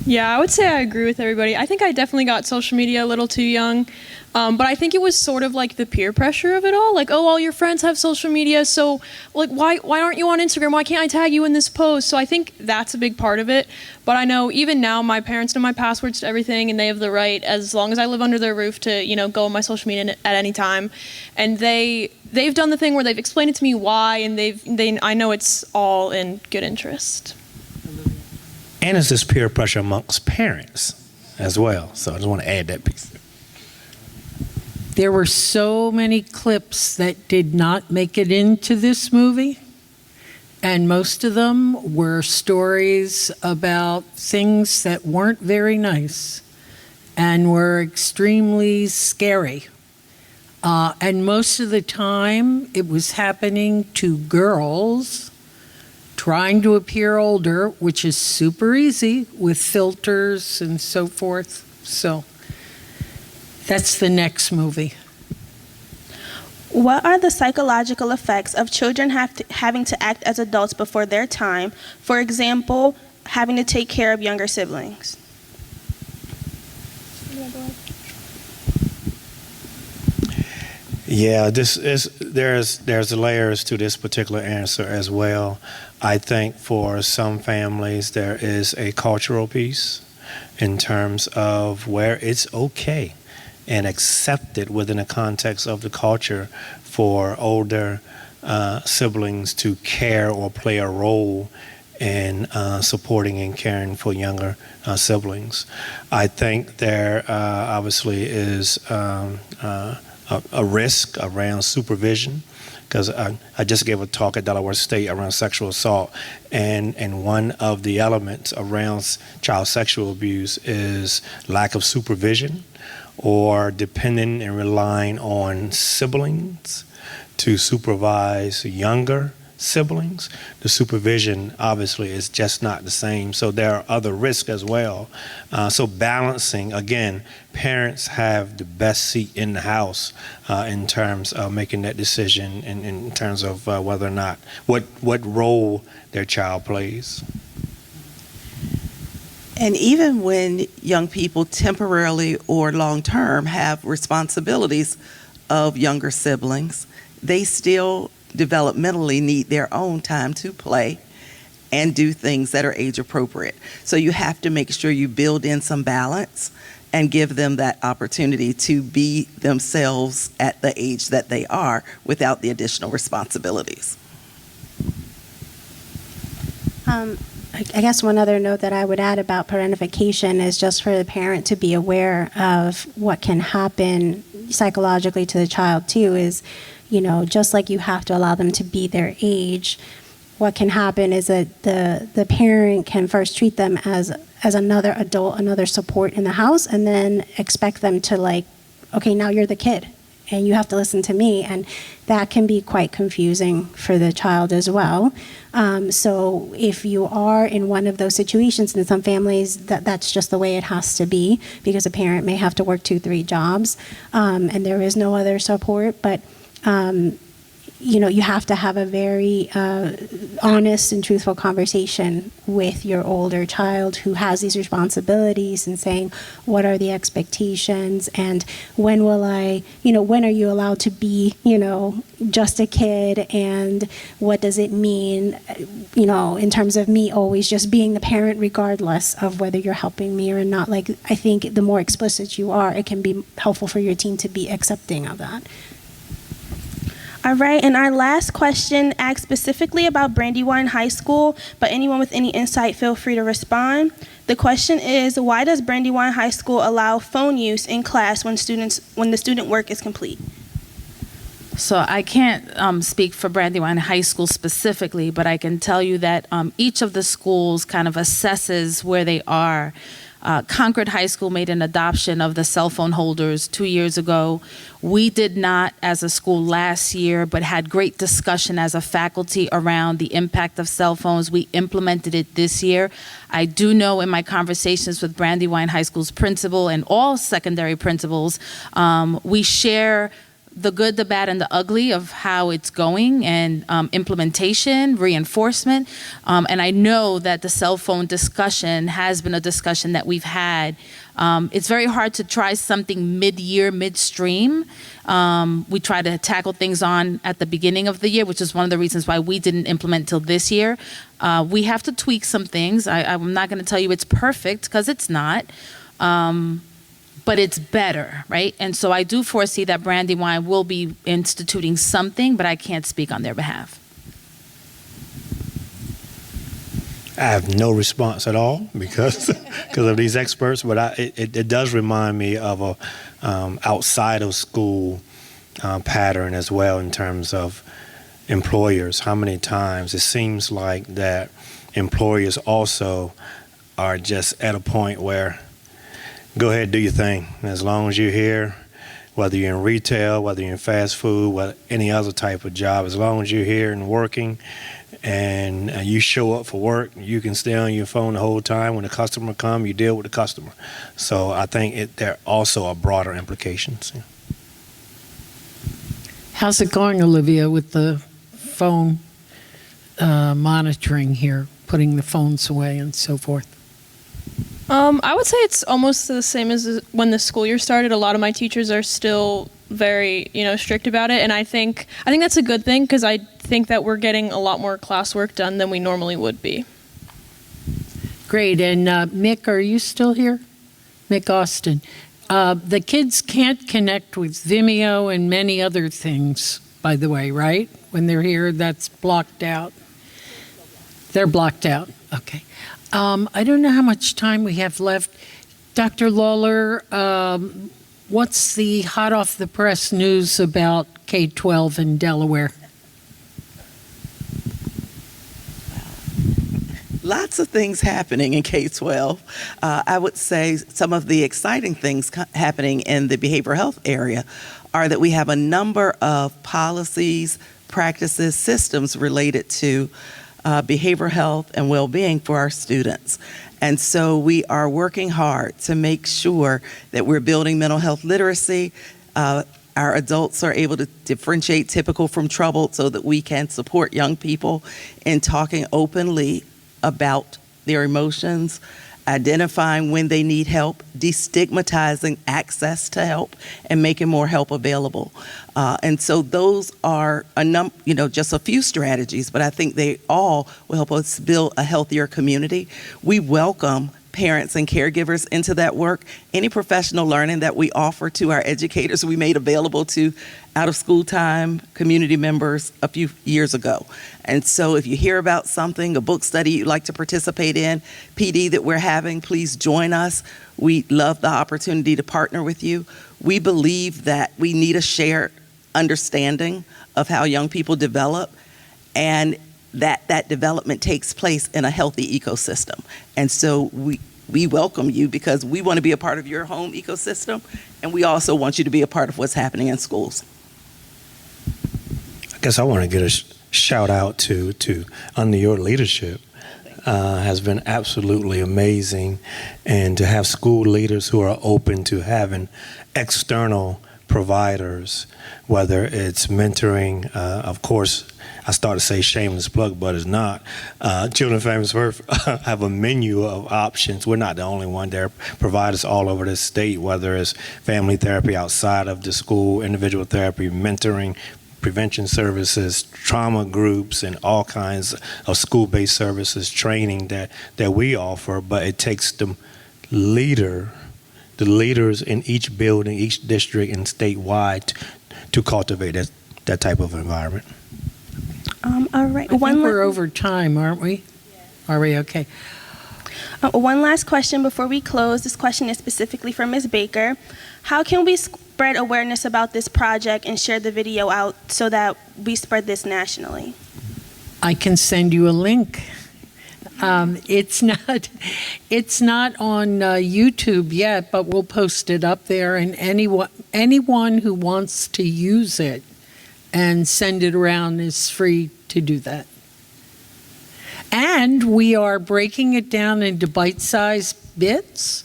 Yeah, I would say I agree with everybody. I think I definitely got social media a little too young, but I think it was sort of like the peer pressure of it all. Like, oh, all your friends have social media, so like, why aren't you on Instagram? Why can't I tag you in this post? So I think that's a big part of it. But I know even now my parents know my passwords to everything, and they have the right, as long as I live under their roof, to go on my social media at any time. And they've done the thing where they've explained it to me why, and I know it's all in good interest. And it's this peer pressure amongst parents as well. So I just want to add that piece. There were so many clips that did not make it into this movie. And most of them were stories about things that weren't very nice and were extremely scary. And most of the time it was happening to girls trying to appear older, which is super easy with filters and so forth. So that's the next movie. What are the psychological effects of children having to act as adults before their time? For example, having to take care of younger siblings. Yeah, there's layers to this particular answer as well. I think for some families there is a cultural piece in terms of where it's okay and accepted within the context of the culture for older siblings to care or play a role in supporting and caring for younger siblings. I think there obviously is a risk around supervision because I just gave a talk at Delaware State around sexual assault, and one of the elements around child sexual abuse is lack of supervision or depending and relying on siblings to supervise younger siblings. The supervision obviously is just not the same, so there are other risks as well. So balancing, again, parents have the best seat in the house in terms of making that decision, in terms of whether or not, what role their child plays. And even when young people temporarily or long-term have responsibilities of younger siblings, they still developmentally need their own time to play and do things that are age appropriate. So you have to make sure you build in some balance and give them that opportunity to be themselves at the age that they are without the additional responsibilities. I guess one other note that I would add about parentification is just for the parent to be aware of what can happen psychologically to the child too, is, just like you have to allow them to be their age, what can happen is that the parent can first treat them as another adult, another support in the house, and then expect them to okay, now you're the kid and you have to listen to me. And that can be quite confusing for the child as well. So if you are in one of those situations, in some families, that's just the way it has to be, because a parent may have to work 2-3 jobs, and there is no other support. But you have to have a very honest and truthful conversation with your older child who has these responsibilities, and saying, what are the expectations, and when are you allowed to be, just a kid, and what does it mean, in terms of me always just being the parent regardless of whether you're helping me or not. I think the more explicit you are, it can be helpful for your teen to be accepting of that. All right, and our last question asks specifically about Brandywine High School, but anyone with any insight, feel free to respond. The question is, why does Brandywine High School allow phone use in class when the student work is complete? So I can't speak for Brandywine High School specifically, but I can tell you that each of the schools kind of assesses where they are. Concord High School made an adoption of the cell phone holders 2 years ago. We did not as a school last year, but had great discussion as a faculty around the impact of cell phones. We implemented it this year. I do know in my conversations with Brandywine High School's principal and all secondary principals, we share the good, the bad, and the ugly of how it's going, and implementation, reinforcement. And I know that the cell phone discussion has been a discussion that we've had. It's very hard to try something mid-year, midstream. We try to tackle things at the beginning of the year, which is one of the reasons why we didn't implement till this year. We have to tweak some things. I'm not going to tell you it's perfect, because it's not. But it's better, right? And so I do foresee that Brandywine will be instituting something, but I can't speak on their behalf. I have no response at all because of these experts, but it does remind me of a outside of school pattern as well, in terms of employers. How many times it seems like that employers also are just at a point where, go ahead, do your thing. As long as you're here, whether you're in retail, whether you're in fast food, any other type of job, as long as you're here and working and you show up for work, you can stay on your phone the whole time. When the customer comes, you deal with the customer. So I think there also are broader implications. How's it going, Olivia, with the phone monitoring here, putting the phones away and so forth? I would say it's almost the same as when the school year started. A lot of my teachers are still very, strict about it, and I think that's a good thing, because I think that we're getting a lot more classwork done than we normally would be. Great. And Mick, are you still here? Mick Austin. The kids can't connect with Vimeo and many other things, by the way, right? When they're here, that's blocked out. They're blocked out. Okay. I don't know how much time we have left. Dr. Lawler, what's the hot off the press news about K-12 in Delaware? Lots of things happening in K-12. I would say some of the exciting things happening in the behavioral health area are that we have a number of policies, practices, systems related to behavioral health and well-being for our students. And so we are working hard to make sure that we're building mental health literacy. Our adults are able to differentiate typical from troubled so that we can support young people in talking openly about their emotions, identifying when they need help, destigmatizing access to help, and making more help available. And so those are just a few strategies, but I think they all will help us build a healthier community. We welcome parents and caregivers into that work. Any professional learning that we offer to our educators, we made available to out-of-school time community members a few years ago. And so if you hear about something, a book study you'd like to participate in, PD that we're having, please join us. We love the opportunity to partner with you. We believe that we need a shared understanding of how young people develop, and that development takes place in a healthy ecosystem. And so we welcome you because we want to be a part of your home ecosystem, and we also want you to be a part of what's happening in schools. I guess I want to get a shout out to under your leadership. Has been absolutely amazing, and to have school leaders who are open to having external providers, whether it's mentoring, of course, I started to say shameless plug, but it's not. Children Famous First have a menu of options. We're not the only one. There are providers all over the state, whether it's family therapy outside of the school, individual therapy, mentoring, prevention services, trauma groups, and all kinds of school-based services, training that we offer. But it takes the leaders in each building, each district, and statewide to cultivate that type of environment. All right. I think we're over time, aren't we? Are we okay? One last question before we close. This question is specifically for Ms. Baker. How can we spread awareness about this project and share the video out so that we spread this nationally? I can send you a link. It's not on YouTube yet, but we'll post it up there, and anyone who wants to use it and send it around is free to do that. And we are breaking it down into bite-sized bits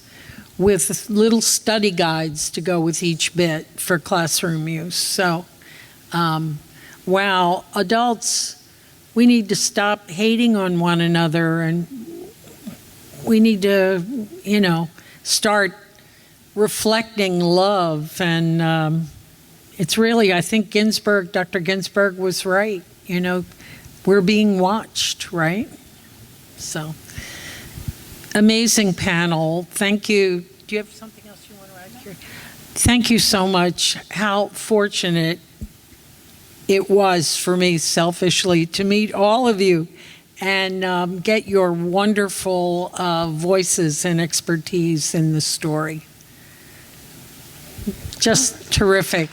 with little study guides to go with each bit for classroom use. So, wow, adults, we need to stop hating on one another, and we need to, start reflecting love. And it's really, I think Dr. Ginsburg was right. We're being watched, right? So, amazing panel. Thank you. Do you have something else you want to add here? Thank you so much. How fortunate it was for me, selfishly, to meet all of you and get your wonderful voices and expertise in the story. Just terrific.